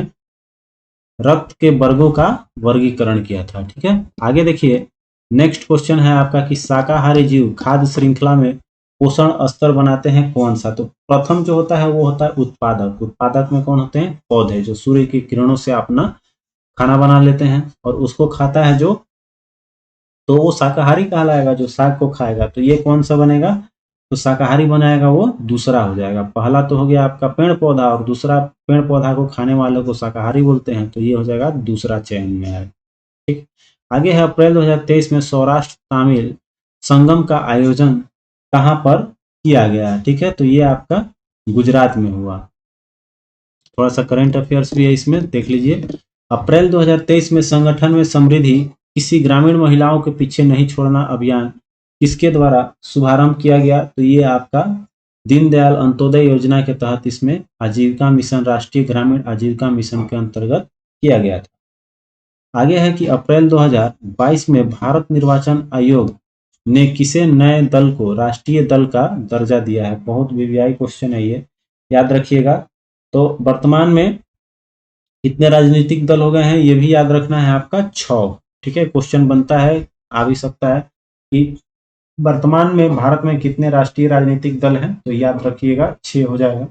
रक्त के वर्गों का वर्गीकरण किया था, ठीक है। आगे देखिए नेक्स्ट क्वेश्चन है आपका कि शाकाहारी जीव खाद्य श्रृंखला में पोषण स्तर बनाते हैं कौन सा, तो प्रथम जो होता है वो होता है उत्पादक। उत्पादक में कौन होते हैं, पौधे, जो सूर्य की किरणों से अपना खाना बना लेते हैं और उसको खाता है जो, तो वो शाकाहारी कहलाएगा, जो साग को खाएगा। तो ये कौन सा बनेगा, तो शाकाहारी बनाएगा, वो दूसरा हो जाएगा। पहला तो हो गया आपका पेड़ पौधा और दूसरा पेड़ पौधा को खाने वाले को शाकाहारी बोलते हैं, तो ये हो जाएगा दूसरा चयन में है, ठीक। आगे है अप्रैल 2023 में सौराष्ट्र तमिल संगम का आयोजन कहाँ पर किया गया है, ठीक है। तो ये आपका गुजरात में हुआ। थोड़ा सा करंट अफेयर्स भी है इसमें, देख लीजिए। अप्रैल 2023 में संगठन में समृद्धि किसी ग्रामीण महिलाओं के पीछे नहीं छोड़ना अभियान किसके द्वारा शुभारंभ किया गया, तो ये आपका दीनदयाल अंत्योदय योजना के तहत इसमें आजीविका मिशन, राष्ट्रीय ग्रामीण आजीविका मिशन के अंतर्गत किया गया था। आगे है कि अप्रैल 2022 में भारत निर्वाचन आयोग ने किसे नए दल को राष्ट्रीय दल का दर्जा दिया है, बहुत वीवीआई क्वेश्चन है ये, याद रखिएगा। तो वर्तमान में कितने राजनीतिक दल हो गए हैं, ये भी याद रखना है आपका 6, ठीक है। क्वेश्चन बनता है, आ भी सकता है कि वर्तमान में भारत में कितने राष्ट्रीय राजनीतिक दल हैं, तो याद रखिएगा 6 हो जाएगा।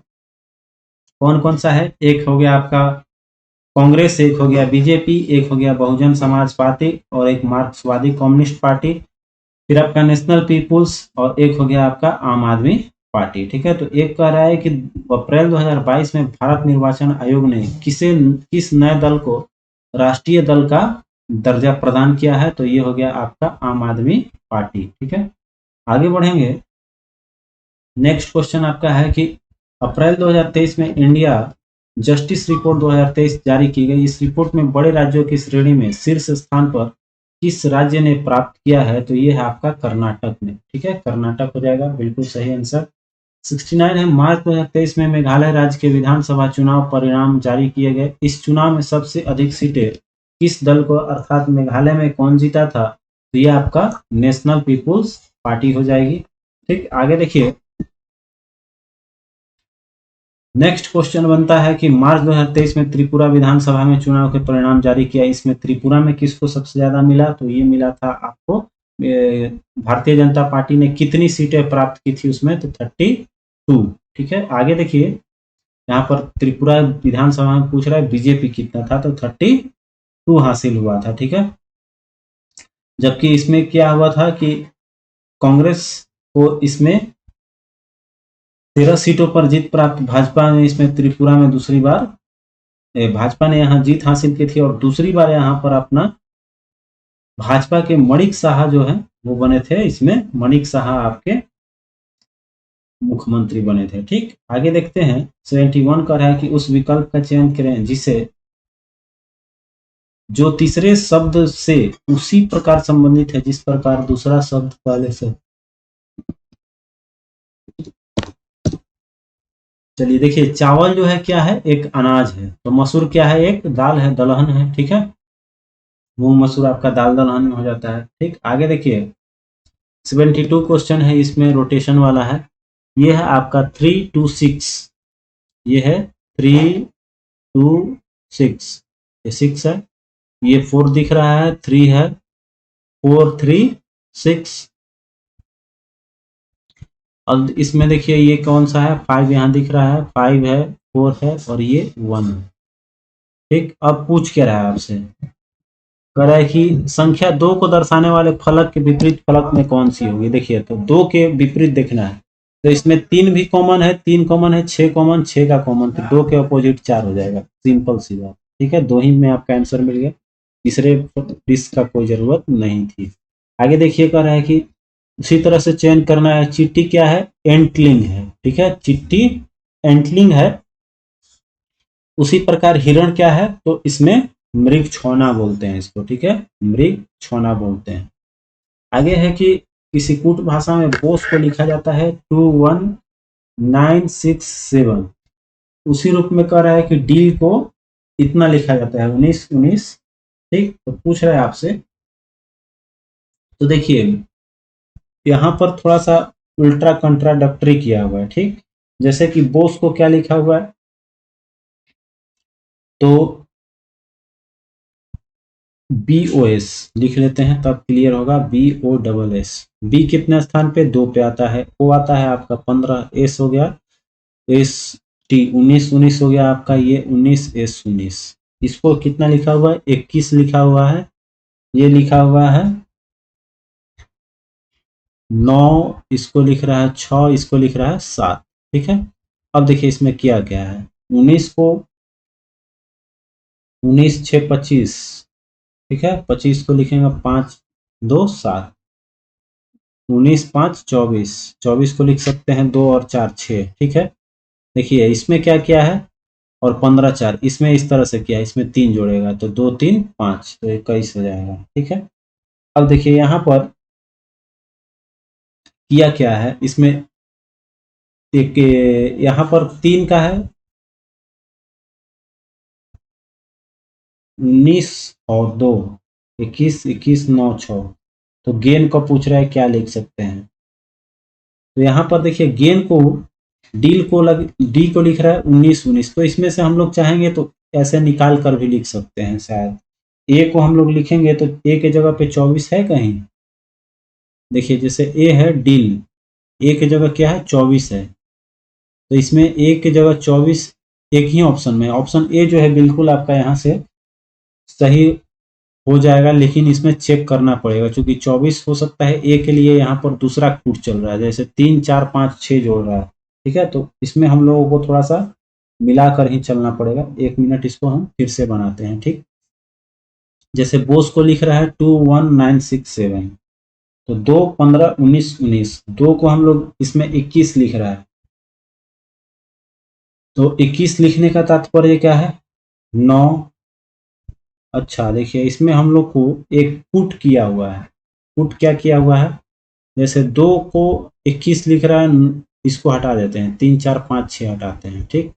कौन कौन सा है, एक हो गया आपका कांग्रेस, एक हो गया बीजेपी, एक हो गया बहुजन समाज पार्टी और एक मार्क्सवादी कम्युनिस्ट पार्टी, फिर आपका नेशनल पीपुल्स और एक हो गया आपका आम आदमी पार्टी, ठीक है। तो एक कह रहा है कि अप्रैल 2022 में भारत निर्वाचन आयोग ने किस नए दल को राष्ट्रीय दल का दर्जा प्रदान किया है, तो ये हो गया आपका आम आदमी पार्टी, ठीक है। आगे बढ़ेंगे, नेक्स्ट क्वेश्चन आपका है कि अप्रैल 2023 में इंडिया जस्टिस रिपोर्ट 2023 जारी की गई। इस रिपोर्ट में बड़े राज्यों की श्रेणी में शीर्ष स्थान पर किस राज्य ने प्राप्त किया है, तो ये है आपका कर्नाटक ने, ठीक है। कर्नाटक हो जाएगा बिल्कुल सही आंसर। 69 है मार्च 2023 में मेघालय राज्य के विधानसभा चुनाव परिणाम जारी किए गए। इस चुनाव में सबसे अधिक सीटें किस दल को, अर्थात मेघालय में कौन जीता था, तो ये आपका नेशनल पीपुल्स पार्टी हो जाएगी, ठीक। आगे देखिए नेक्स्ट क्वेश्चन बनता है कि मार्च 2023 में त्रिपुरा विधानसभा में चुनाव के परिणाम जारी किया। इसमें त्रिपुरा में किसको सबसे ज्यादा मिला, तो ये मिला था आपको भारतीय जनता पार्टी ने कितनी सीटें प्राप्त की थी उसमें, तो 32, ठीक है। आगे देखिए यहाँ पर त्रिपुरा विधानसभा में पूछ रहा है बीजेपी कितना था, तो 32 हासिल हुआ था, ठीक है। जबकि इसमें क्या हुआ था कि कांग्रेस को इसमें 13 सीटों पर जीत प्राप्त, भाजपा ने इसमें त्रिपुरा में दूसरी बार भाजपा ने यहाँ जीत हासिल की थी और दूसरी बार यहाँ पर अपना भाजपा के मणिक साहा जो है वो बने थे, इसमें माणिक साहा आपके मुख्यमंत्री बने थे। ठीक, आगे देखते हैं 71 का है कि उस विकल्प का चयन करें जिसे जो तीसरे शब्द से उसी प्रकार संबंधित है जिस प्रकार दूसरा शब्द पहले से। चलिए देखिए, चावल जो है क्या है, एक अनाज है, तो मसूर क्या है, एक दाल है, दलहन है। ठीक है, मूंग मसूर आपका दाल दलहन में हो जाता है। ठीक, आगे देखिए 72 क्वेश्चन है, इसमें रोटेशन वाला है। ये है आपका 3 2 6, ये है 3 2 6, ये 6 है, ये 4 दिख रहा है, 3 है, 4 3 6। अब इसमें देखिए ये कौन सा है, 5 यहाँ दिख रहा है, 5 है, 4 है और ये 1 है। ठीक, अब पूछ क्या रहा है आपसे, कह रहा है कि संख्या 2 को दर्शाने वाले फलक के विपरीत फलक में कौन सी होगी। देखिए, तो 2 के विपरीत देखना है, तो इसमें 3 भी कॉमन है, 3 कॉमन है, 6 कॉमन, 6 का कॉमन, तो 2 के अपोजिट 4 हो जाएगा, सिंपल सी बात। ठीक है, 2 ही में आपका आंसर मिल गया, तीसरे डिस्क का कोई जरूरत नहीं थी। आगे देखिए, कह रहा है कि उसी तरह से चयन करना है, चिट्टी क्या है, एंटलिंग है। ठीक है, चिट्टी एंटलिंग है। उसी प्रकार हिरण क्या है, तो इसमें मृग छौना बोलते हैं इसको। ठीक है, मृग छौना बोलते हैं। आगे है कि किसी कूट भाषा में बोस को लिखा जाता है 21967, उसी रूप में कह रहा है कि डी को इतना लिखा जाता है 1919। ठीक, तो पूछ रहा है आपसे, तो देखिए यहाँ पर थोड़ा सा उल्ट्रा कंट्राडक्टरी किया हुआ है। ठीक, जैसे कि बोस को क्या लिखा हुआ है, तो BOS लिख लेते हैं तब क्लियर होगा, BOSS। बी कितने स्थान पे, 2 पे आता है, ओ आता है आपका 15, एस हो गया, एस टी 19, 19 हो गया आपका ये 19, एस 19। इसको कितना लिखा हुआ है, 21 लिखा हुआ है, ये लिखा हुआ है 9, इसको लिख रहा है 6, इसको लिख रहा है 7। ठीक है, अब देखिए इसमें किया गया है, 19 को 19 6 25। ठीक है, 25 को लिखेंगे 5 2 7, 19 5 24, 24 को लिख सकते हैं 2 और 4 6। ठीक है, देखिए इसमें क्या किया है, और 15 4 इसमें इस तरह से किया है, इसमें 3 जोड़ेगा तो 2 3 5, तो 21 हो जाएगा। ठीक है, अब देखिए यहाँ पर किया क्या है, इसमें एक यहाँ पर 3 का है 19 और 2 21, 21 9 6, तो गेन को पूछ रहा है क्या लिख सकते हैं, तो यहाँ पर देखिए गेन को डी को लिख रहा है 19 19, तो इसमें से हम लोग चाहेंगे तो ऐसे निकाल कर भी लिख सकते हैं। शायद ए को हम लोग लिखेंगे तो ए के जगह पे 24 है कहीं, देखिए जैसे ए है डील, ए की जगह क्या है 24 है, तो इसमें ए की जगह 24 एक ही ऑप्शन में, ऑप्शन ए जो है बिल्कुल आपका यहाँ से सही हो जाएगा, लेकिन इसमें चेक करना पड़ेगा क्योंकि 24 हो सकता है ए के लिए यहाँ पर दूसरा कूट चल रहा है, जैसे 3 4 5 6 जोड़ रहा है। ठीक है, तो इसमें हम लोगों को थोड़ा सा मिलाकर ही चलना पड़ेगा। 1 मिनट इसको हम फिर से बनाते हैं। ठीक, जैसे बोस को लिख रहा है 21967, तो 2 15 19 19, 2 को हम लोग इसमें 21 लिख रहा है, तो 21 लिखने का तात्पर्य क्या है 9। अच्छा देखिए इसमें हम लोग को एक पुट किया हुआ है, पुट क्या किया हुआ है, जैसे 2 को 21 लिख रहा है, इसको हटा देते हैं, 3 4 5 6 हटाते हैं। ठीक,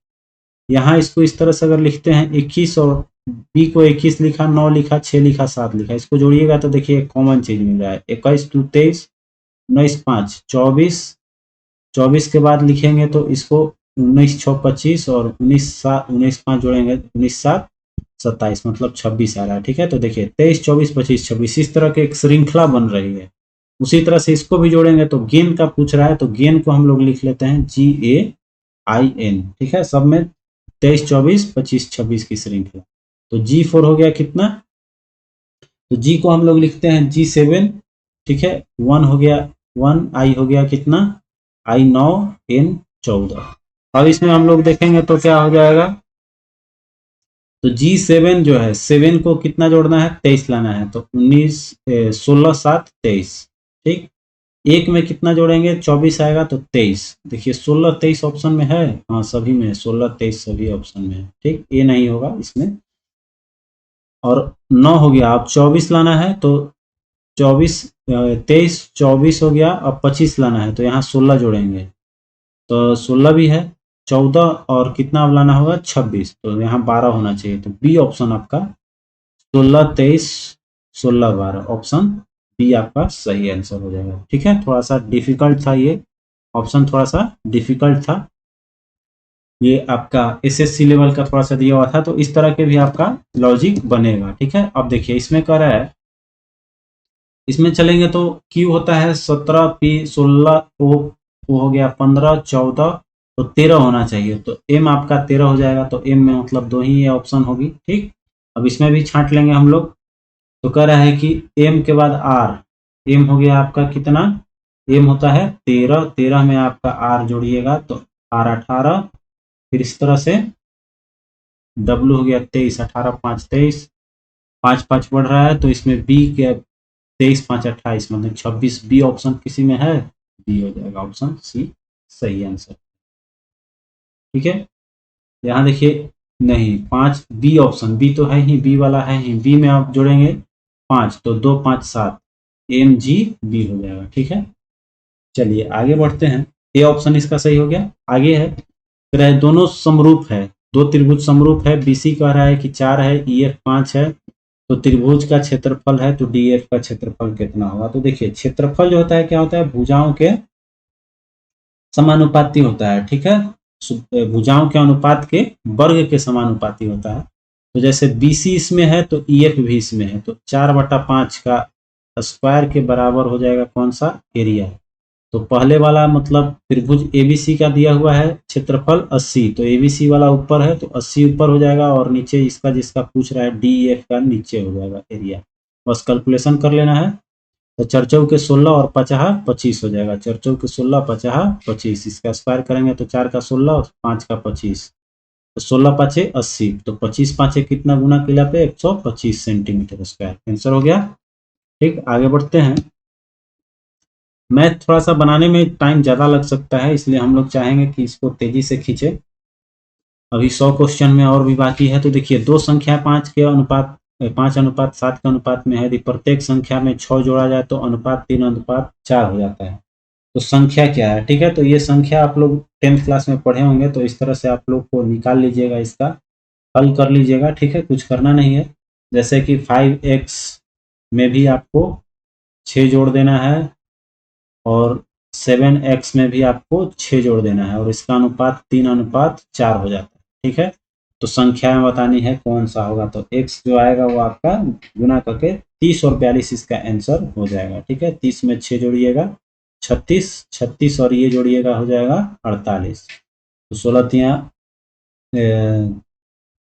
यहाँ इसको इस तरह से अगर लिखते हैं 21 और बी को 21 लिखा, 9 लिखा, 6 लिखा, 7 लिखा, इसको जोड़िएगा तो देखिए कॉमन चीज मिल रहा है, 21 2 23, 19 5 24, 24 के बाद लिखेंगे तो इसको 19 6 25 और 19 7 19 5 जोड़ेंगे 19 7 27, मतलब 26 आ रहा है। ठीक है, तो देखिए 23 24 25 26 इस तरह की एक श्रृंखला बन रही है। उसी तरह से इसको भी जोड़ेंगे तो गेन का पूछ रहा है, तो गेन को हम लोग लिख लेते हैं GAIN। ठीक है, सब में 23 24 25 26 की श्रृंखला, तो G4 हो गया कितना, तो G को हम लोग लिखते हैं G7। ठीक है, 1 हो गया 1, I हो गया कितना I 9, N 14। अब इसमें हम लोग देखेंगे तो क्या हो जाएगा, तो G7 जो है 7 को कितना जोड़ना है 23 लाना है, तो 19 16 7 23। ठीक। एक में कितना जोड़ेंगे, 24 आएगा तो 23। देखिए 16 23 ऑप्शन में है, हाँ सभी में 16 23 सभी ऑप्शन में है, ठीक। ये नहीं होगा इसमें। और 9 हो गया, अब 24 लाना है तो 24 23 24 हो गया, अब 25 लाना है तो यहाँ 16 जोड़ेंगे तो 16 भी है, 14 और कितना अब लाना होगा 26, तो यहाँ 12 होना चाहिए। तो बी ऑप्शन आपका 16 23 16 12 ऑप्शन बी आपका सही आंसर हो जाएगा। ठीक है, थोड़ा सा डिफिकल्ट था ये ऑप्शन, थोड़ा सा डिफिकल्ट था, ये आपका एसएससी लेवल का थोड़ा सा दिया हुआ था, तो इस तरह के भी आपका लॉजिक बनेगा। ठीक है, अब देखिए इसमें कह रहा है, इसमें चलेंगे तो क्यू होता है 17 पी 16 ओ हो गया 15 14 तो 13 होना चाहिए, तो एम आपका 13 हो जाएगा, तो एम में मतलब दो ही ये ऑप्शन होगी। ठीक, अब इसमें भी छांट लेंगे हम लोग, तो कह रहा है कि एम के बाद आर, एम हो गया आपका कितना, एम होता है 13, 13 में आपका आर जोड़िएगा तो आर 18, फिर इस तरह से डब्लू हो गया 23, 18 5 23, 5 5 बढ़ रहा है तो इसमें बी के 23 5 28 मतलब 26, बी ऑप्शन किसी में है, बी हो जाएगा ऑप्शन सी सही आंसर। ठीक है, यहाँ देखिए नहीं 5 बी ऑप्शन, बी तो है ही, बी वाला है ही, बी में आप जोड़ेंगे 5 तो 2 5 7 एम जी बी हो जाएगा। ठीक है, चलिए आगे बढ़ते हैं, ए ऑप्शन इसका सही हो गया। आगे है, कह रहा है दोनों समरूप है, दो त्रिभुज समरूप है, बीसी कह रहा है कि 4 है, ईएफ 5 है, तो त्रिभुज का क्षेत्रफल है तो डीएफ का क्षेत्रफल कितना होगा। तो देखिए क्षेत्रफल जो होता है क्या होता है, भुजाओं के समानुपाती होता है। ठीक है, भुजाओं के अनुपात के वर्ग के समानुपाती होता है। तो जैसे बीसी इसमें है तो ईएफ भी इसमें है, तो 4/5 का स्क्वायर के बराबर हो जाएगा कौन सा, एरिया। तो पहले वाला मतलब त्रिभुज एबीसी का दिया हुआ है क्षेत्रफल 80, तो एबीसी वाला ऊपर है तो 80 ऊपर हो जाएगा, और नीचे इसका जिसका पूछ रहा है डीएफ का नीचे हो जाएगा एरिया। बस कैलकुलेशन कर लेना है, तो 4 चौके 16 और 50 25 हो जाएगा, 4 चौके 16 50 25, इसका स्क्वायर करेंगे तो 4 का 16 और 5 का 25, तो 16 5 80, तो 25 5 कितना गुना किला पे 125 सेंटीमीटर स्क्वायर, आंसर हो गया। ठीक, आगे बढ़ते हैं, मैथ थोड़ा सा बनाने में टाइम ज़्यादा लग सकता है, इसलिए हम लोग चाहेंगे कि इसको तेजी से खींचे। अभी 100 क्वेश्चन में और भी बाकी है। तो देखिए दो संख्या 5 के अनुपात 5:7 के अनुपात में है, यदि प्रत्येक संख्या में 6 जोड़ा जाए तो अनुपात 3:4 हो जाता है। तो संख्या क्या है, ठीक है, तो ये संख्या आप लोग 10th क्लास में पढ़े होंगे, तो इस तरह से आप लोग को निकाल लीजिएगा, इसका हल कर लीजिएगा। ठीक है, कुछ करना नहीं है, जैसे कि 5x में भी आपको 6 जोड़ देना है, और 7x में भी आपको 6 जोड़ देना है, और इसका अनुपात 3:4 हो जाता है। ठीक है, तो संख्या में बतानी है कौन सा होगा, तो x जो आएगा वो आपका गुना करके 30 और 42 इसका आंसर हो जाएगा। ठीक है, 30 में 6 जोड़िएगा 36, 36 और ये जोड़िएगा हो जाएगा 48, तो 16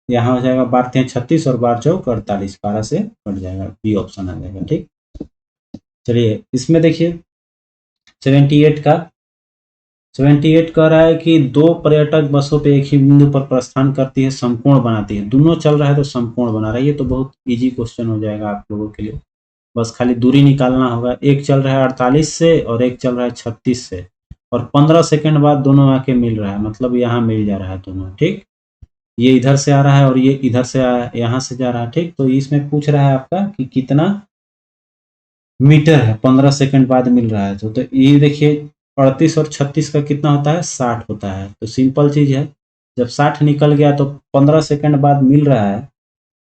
यहाँ हो जाएगा 12 36 और 12 चौक 48, 12 से कट जाएगा, बी ऑप्शन आ जाएगा। ठीक, चलिए इसमें देखिए 78 कह रहा है कि दो पर्यटक बसों पे एक ही बिंदु पर प्रस्थान करती है, संपूर्ण बनाती है, दोनों चल रहा है तो संपूर्ण बना रहा है। ये तो बहुत इजी क्वेश्चन हो जाएगा आप लोगों के लिए, बस खाली दूरी निकालना होगा। एक चल रहा है 48 से और एक चल रहा है 36 से, और 15 सेकंड बाद दोनों आके मिल रहा है, मतलब यहाँ मिल जा रहा है दोनों। ठीक, ये इधर से आ रहा है और ये इधर से यहाँ से जा रहा है। ठीक, तो इसमें पूछ रहा है आपका कि कितना मीटर है 15 सेकंड बाद मिल रहा है, तो ये देखिए 38 और 36 का कितना होता है, 60 होता है। तो सिंपल चीज है, जब 60 निकल गया तो 15 सेकंड बाद मिल रहा है,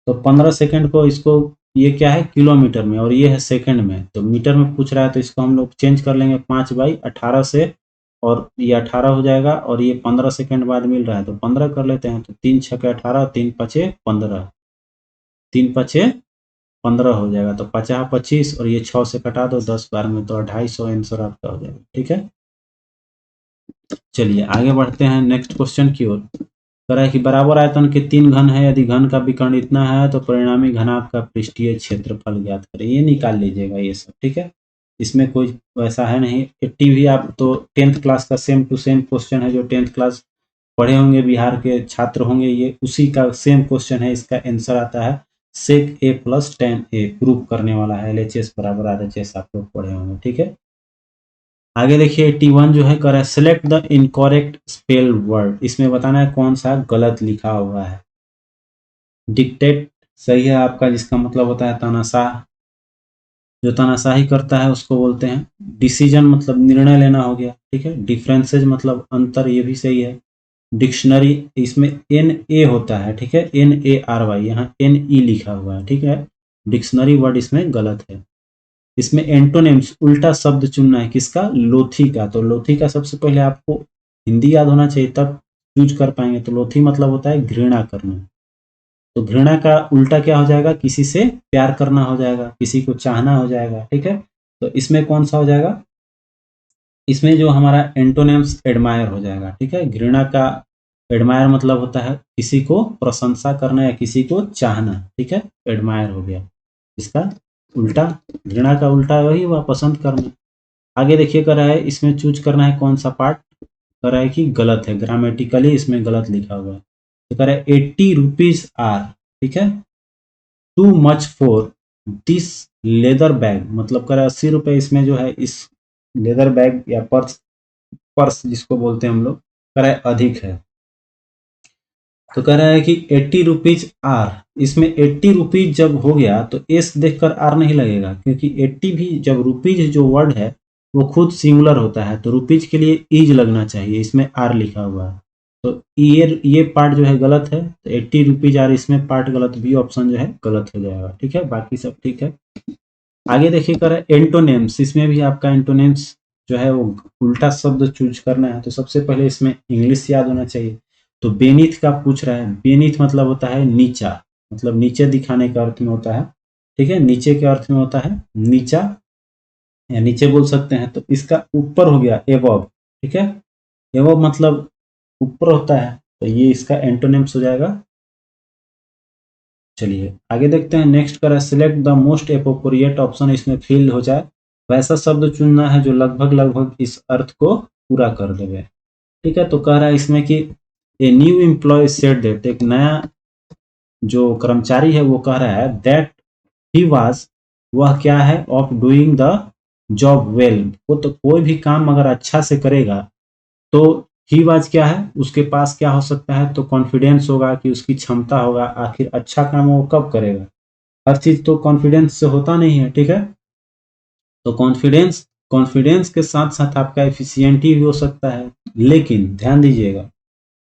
तो 15 सेकंड को इसको, ये क्या है किलोमीटर में और ये है सेकंड में, तो मीटर में पूछ रहा है तो इसको हम लोग चेंज कर लेंगे 5/18 से, और ये 18 हो जाएगा, और ये 15 सेकंड बाद मिल रहा है तो 15 कर लेते हैं, तो 3 छक्के 18, 3 पचे 15, 3 पचे 15 हो जाएगा, तो 50 25 और ये 6 से कटा दो 10 बार में, तो 250 आंसर आपका हो जाएगा। ठीक है, चलिए आगे बढ़ते हैं नेक्स्ट क्वेश्चन की ओर। कह रहा है कि बराबर आयतन के 3 घन है, यदि घन का विकर्ण इतना है तो परिणामी घनाभ का पृष्ठीय क्षेत्रफल ज्ञात करें। ये निकाल लीजिएगा ये सब। ठीक है, इसमें कोई वैसा है नहीं, 80 भी आप तो 10th क्लास का सेम टू सेम क्वेश्चन है, जो 10th क्लास पढ़े होंगे, बिहार के छात्र होंगे, ये उसी का सेम क्वेश्चन है। इसका आंसर आता है sec a + tan a, proof करने वाला है, LHS = RHS आप लोग पढ़े होंगे। ठीक है, आगे देखिए 81 जो है कर रहा है select the incorrect spell word, इसमें बताना है कौन सा गलत लिखा हुआ है। डिक्टेट सही है आपका, जिसका मतलब होता है तानाशाह, जो तानाशाही करता है उसको बोलते हैं। डिसीजन मतलब निर्णय लेना हो गया, ठीक है। डिफरेंसेज मतलब अंतर, ये भी सही है। डिक्शनरी इसमें NA होता है, ठीक है, NARY, यहाँ NE लिखा हुआ है, ठीक है। डिक्शनरी वर्ड इसमें गलत है। इसमें एंटोनिम्स उल्टा शब्द चुनना है, किसका? लोथी का। तो लोथी का सबसे पहले आपको हिंदी याद होना चाहिए, तब चूज कर पाएंगे। तो लोथी मतलब होता है घृणा करना। तो घृणा का उल्टा क्या हो जाएगा? किसी से प्यार करना हो जाएगा, किसी को चाहना हो जाएगा, ठीक है। तो इसमें कौन सा हो जाएगा? इसमें जो हमारा एंटोनिम्स एडमायर हो जाएगा, ठीक है। घृणा का एडमायर मतलब होता है किसी को प्रशंसा करना या किसी को चाहना, ठीक है, एडमायर हो गया। इसका उल्टा, घृणा का उल्टा वही हुआ पसंद करना। आगे देखिए कर रहा है इसमें चूज करना है कौन सा पार्ट, कर रहा है कि गलत है, ग्रामेटिकली इसमें गलत लिखा हुआ है। तो कर रहा है 80 रुपीज आर, ठीक है, too much for this leather bag, मतलब कर रहा है 80 रुपए इसमें जो है इस लेदर बैग या पर्स, पर्स जिसको बोलते हैं हम लोग, कह रहा है अधिक है। तो कह रहा है कि 80 रुपीज आर, इसमें 80 रुपीज जब हो गया तो एस देखकर आर नहीं लगेगा, क्योंकि 80 भी जब रुपीज जो वर्ड है वो खुद सिंगुलर होता है, तो रुपीज के लिए इज लगना चाहिए, इसमें आर लिखा हुआ है। तो ये पार्ट जो है गलत है, तो 80 रुपीज आर इसमें पार्ट गलत, बी ऑप्शन जो है गलत हो जाएगा, ठीक है। बाकी सब ठीक है। आगे देखिए कर एंटोनेम्स, इसमें भी आपका एंटोनेम्स जो है वो उल्टा शब्द चूज करना है। तो सबसे पहले इसमें इंग्लिश याद होना चाहिए। तो बेनीथ का पूछ रहा है, बेनीथ मतलब होता है नीचा, मतलब नीचे दिखाने के अर्थ में होता है, ठीक है, नीचे के अर्थ में होता है नीचा या नीचे बोल सकते हैं। तो इसका ऊपर हो गया एबव, ठीक है, एबव मतलब ऊपर होता है, तो ये इसका एंटोनिम्स हो जाएगा। चलिए आगे देखते हैं। नेक्स्ट करा select the most appropriate option, इसमें फिल हो जाए वैसा शब्द चुनना है जो लगभग लगभग इस अर्थ को पूरा कर देवे, ठीक है। तो कह रहा है इसमें कि a new employ said that, एक नया जो कर्मचारी है वो कह रहा है दैट ही वाज, वह क्या है, of doing the job well, वो तो कोई भी काम अगर अच्छा से करेगा तो ही वाज क्या है, उसके पास क्या हो सकता है, तो कॉन्फिडेंस होगा कि उसकी क्षमता होगा। आखिर अच्छा काम वो कब करेगा? हर चीज तो कॉन्फिडेंस से होता नहीं है, ठीक है। तो कॉन्फिडेंस, कॉन्फिडेंस के साथ साथ आपका एफिशिएंटी भी हो सकता है, लेकिन ध्यान दीजिएगा,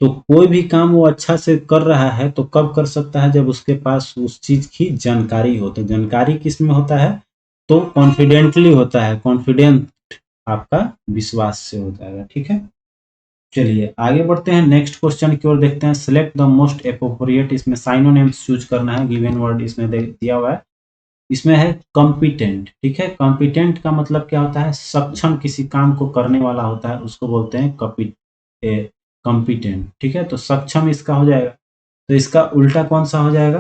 तो कोई भी काम वो अच्छा से कर रहा है तो कब कर सकता है? जब उसके पास उस चीज की जानकारी हो। तो जानकारी किस में होता है? तो कॉन्फिडेंटली होता है, कॉन्फिडेंट आपका विश्वास से हो जाएगा, ठीक है। चलिए आगे बढ़ते हैं, नेक्स्ट क्वेश्चन की ओर देखते हैं। सिलेक्ट द मोस्ट एप्रोप्रिएट, इसमें साइनोनिम्स चूज करना है, गिवन वर्ड इसमें दिया हुआ है। इसमें है कॉम्पिटेंट, ठीक है। कॉम्पिटेंट का मतलब क्या होता है? सक्षम, किसी काम को करने वाला होता है, उसको बोलते हैं कॉम्पिटेंट, ठीक है। तो सक्षम इसका हो जाएगा। तो इसका उल्टा कौन सा हो जाएगा?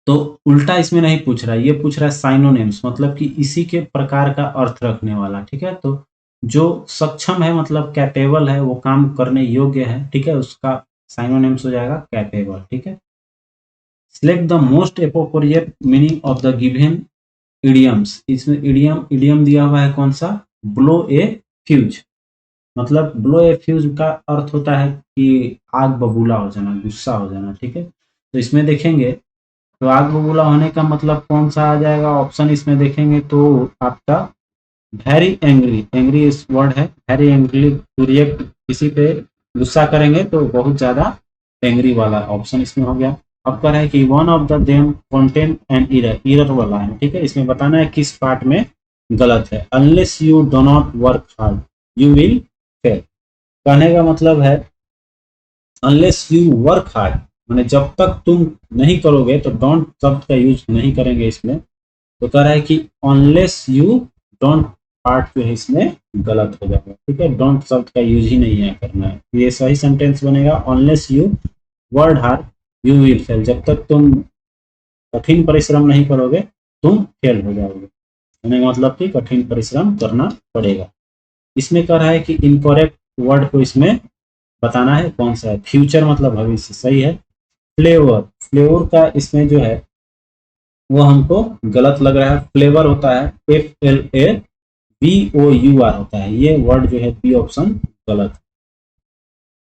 तो उल्टा इसमें नहीं पूछ रहा है, ये पूछ रहा है साइनोनिम्स, मतलब कि इसी के प्रकार का अर्थ रखने वाला, ठीक है। तो जो सक्षम है मतलब कैपेबल है, वो काम करने योग्य है, ठीक है, उसका साइनोनिम्स हो जाएगा कैपेबल, ठीक है। Select the most appropriate meaning of the given idioms, इसमें इडियम दिया हुआ है कौन सा? ब्लो ए फ्यूज, मतलब ब्लो ए फ्यूज का अर्थ होता है कि आग बबूला हो जाना, गुस्सा हो जाना, ठीक है। तो इसमें देखेंगे तो आग बबूला होने का मतलब कौन सा आ जाएगा ऑप्शन, इसमें देखेंगे तो आपका वेरी एंग्री, एंग्री इस वर्ड है, वेरी एंग्री टू रिएक्ट, किसी पे गुस्सा करेंगे तो बहुत ज्यादा एंग्री वाला ऑप्शन इसमें हो गया। अब कह रहा है कि one of the them contain an error, error वाला है, ठीक है। इसमें बताना है किस पार्ट में गलत है। Unless you do not work hard you will fail, कहने का मतलब है अनलेस यू वर्क हार्ड, मैंने जब तक तुम नहीं करोगे, तो डोंट शब्द का यूज नहीं करेंगे इसमें। तो कह रहा है कि अनलेस यू डोंट पार्ट जो है इसमें गलत हो जाएगा, ठीक है। डोंट शब्द का यूज ही नहीं है करना है, ये सही सेंटेंस बनेगा। Unless you word hard you will fail, जब तक तुम कठिन परिश्रम नहीं करोगे तुम फेल हो जाओगे, कहने का मतलब कि कठिन परिश्रम करना पड़ेगा। इसमें कह रहा है कि इनकरेक्ट वर्ड को इसमें बताना है कौन सा है। फ्यूचर मतलब भविष्य, सही है। फ्लेवर, फ्लेवर का इसमें जो है वो हमको गलत लग रहा है, फ्लेवर होता है FLA VOUR होता है, ये वर्ड जो है बी ऑप्शन गलत।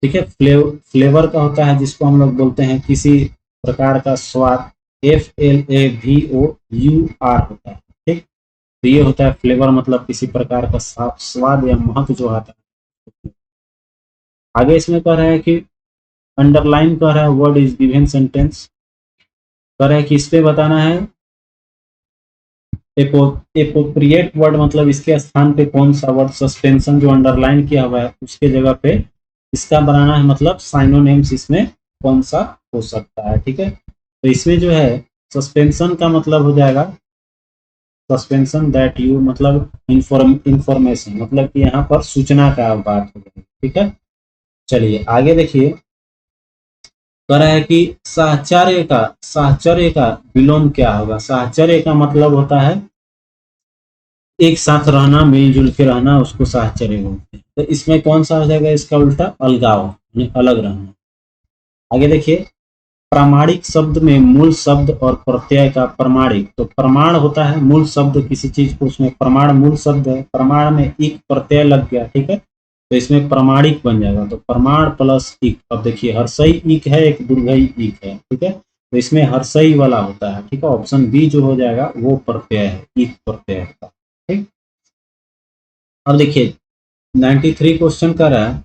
ठीक है, फ्लेवर का होता है जिसको हम लोग बोलते हैं किसी प्रकार का स्वाद, FLAVOUR होता है। ठीक, तो ये होता है फ्लेवर, मतलब किसी प्रकार का स्वाद या महत्व जो आता है। आगे इसमें कह रहा है कि अंडरलाइन कह रहा है वर्ड इज गिवन सेंटेंस, कह रहा है कि इस पे बताना है एप्रोप्रिएट वर्ड, मतलब इसके स्थान पे कौन सा वर्ड, सस्पेंशन जो अंडरलाइन किया हुआ है उसके जगह पे इसका बनाना है, मतलब साइनोनिम्स इसमें कौन सा हो सकता है। ठीक है, तो इसमें जो है सस्पेंशन का मतलब हो जाएगा सस्पेंशन दैट यू, मतलब इंफॉर्मेशन, मतलब कि यहाँ पर सूचना का बात हो जाएगी। ठीक है, चलिए आगे देखिए, कह रहा है कि साहचर्य का विलोम क्या होगा। साहचर्य का मतलब होता है एक साथ रहना, मिलजुल के रहना, उसको साहचर्य बोलते हैं। तो इसमें कौन सा हो जाएगा, इसका उल्टा अलगाव, यानी अलग रहना। आगे देखिए, प्रामाणिक शब्द में मूल शब्द और प्रत्यय का, प्रामाणिक तो प्रमाण होता है मूल शब्द किसी चीज को, उसमें प्रमाण मूल शब्द है, प्रमाण में इक प्रत्यय लग गया। ठीक है, तो इसमें प्रामाणिक बन जाएगा, तो प्रमाण प्लस इक। अब देखिए हर्षई इक है, एक दुर्घई इक है। ठीक है, तो इसमें हर्षई वाला होता है। ठीक है, ऑप्शन बी जो हो जाएगा वो प्रत्यय है, इक प्रत्यय होता है। ठीक, अब देखिए 93 क्वेश्चन कर रहा है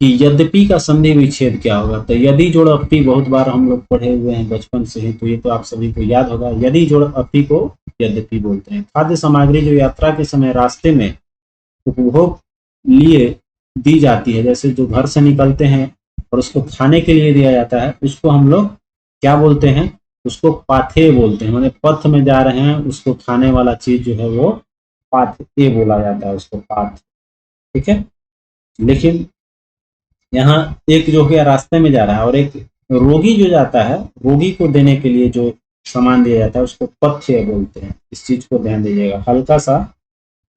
कि यद्यपि का संधि विच्छेद क्या होगा। तो यदि जोड़ अपी बहुत बार हम लोग पढ़े हुए हैं बचपन से ही, तो ये तो आप सभी को याद होगा। यदि जोड़ अपी को यद्यपि बोलते हैं। खाद्य सामग्री जो यात्रा के समय रास्ते में उपभोग लिए दी जाती है, जैसे जो घर से निकलते हैं और उसको खाने के लिए दिया जाता है, उसको हम लोग क्या बोलते हैं, उसको पाथे बोलते हैं। मतलब पथ में जा रहे हैं, उसको खाने वाला चीज जो है वो पाथे बोला जाता है, उसको पाथ। ठीक है, लेकिन यहाँ एक जो है रास्ते में जा रहा है और एक रोगी जो जाता है, रोगी को देने के लिए जो सामान दिया जाता है उसको पथ्य बोलते हैं। इस चीज को ध्यान दीजिएगा, हल्का सा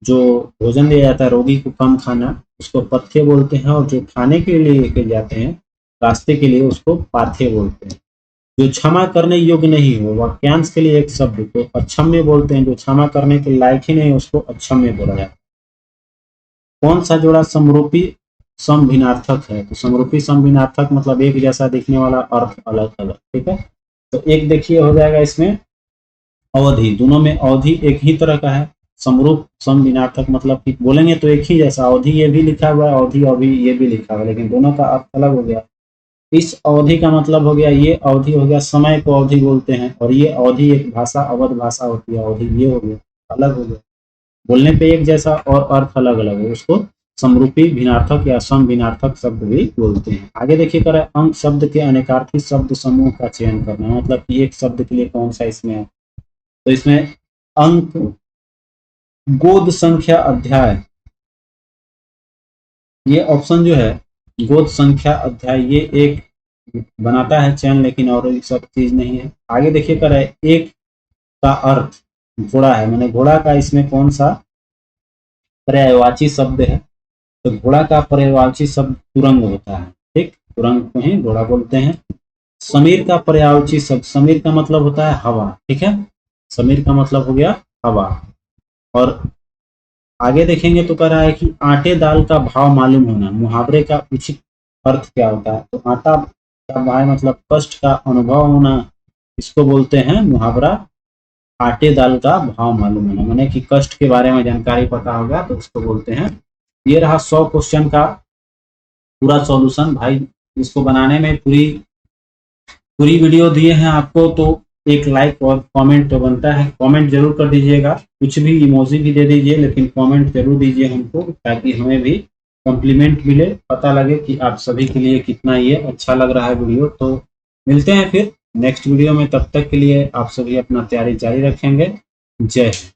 जो भोजन दिया जाता है रोगी को कम खाना, उसको पथ्य बोलते हैं, और जो खाने के लिए लेके जाते हैं रास्ते के लिए उसको पाथ्य बोलते हैं। जो क्षमा करने योग्य नहीं हो, वाक्यांश के लिए एक शब्द को अक्षम्य बोलते हैं, जो क्षमा करने के लायक ही नहीं उसको अक्षम्य बोला जाता है। कौन सा जोड़ा समरूपी समभिनार्थक है। तो समरूपी समभिनार्थक मतलब एक जैसा दिखने वाला, अर्थ अलग अलग। ठीक है, तो एक देखिए हो जाएगा इसमें अवधि, दोनों में अवधि एक ही तरह का है। समरूप समभिनार्थक मतलब कि बोलेंगे तो एक ही जैसा, अवधि ये भी लिखा हुआ है, अवधि अभी ये भी लिखा हुआ है, लेकिन दोनों का अर्थ अलग हो गया। इस अवधि का मतलब हो गया, ये अवधि हो गया समय को अवधि बोलते हैं, और ये अवधि एक भाषा अवध भाषा होती है, अवधि ये हो गया, अलग हो गया। बोलने पे एक जैसा और अर्थ अलग अलग है, उसको समरूपी भिन्नार्थक या समभिन्नार्थक शब्द भी बोलते हैं। आगे देखिए कर अंक शब्द के अनेकार्थी शब्द समूह का चयन करना, मतलब कि एक शब्द के लिए कौन सा इसमें है। तो इसमें अंक गोद संख्या अध्याय, ये ऑप्शन जो है गोद संख्या अध्याय, ये एक बनाता है चयन, लेकिन और सब चीज नहीं है। आगे देखिए कर एक का अर्थ घोड़ा है, मैंने घोड़ा का इसमें कौन सा पर्यायवाची शब्द है। तो घोड़ा का पर्यायवाची शब्द तुरंग होता है। ठीक, तुरंग को ही घोड़ा बोलते हैं। समीर का पर्यायवाची शब्द, समीर का मतलब होता है हवा। ठीक है, समीर का मतलब हो गया हवा। और आगे देखेंगे तो कह रहा है कि आटे दाल का भाव मालूम होना, मुहावरे का उचित अर्थ क्या होता है। तो आटा का भाव मतलब कष्ट का अनुभव होना, इसको बोलते हैं मुहावरा आटे दाल का भाव मालूम होना, माने कि कष्ट के बारे में जानकारी पता होगा तो उसको बोलते हैं। ये रहा 100 क्वेश्चन का पूरा सॉल्यूशन। भाई इसको बनाने में पूरी वीडियो दिए हैं आपको, तो एक लाइक और कमेंट तो बनता है, कमेंट जरूर कर दीजिएगा, कुछ भी इमोजी भी दे दीजिए, लेकिन कमेंट जरूर दीजिए हमको, ताकि हमें भी कॉम्प्लीमेंट मिले, पता लगे कि आप सभी के लिए कितना ये अच्छा लग रहा है वीडियो। तो मिलते हैं फिर नेक्स्ट वीडियो में, तब तक के लिए आप सभी अपना तैयारी जारी रखेंगे। जय हिंद।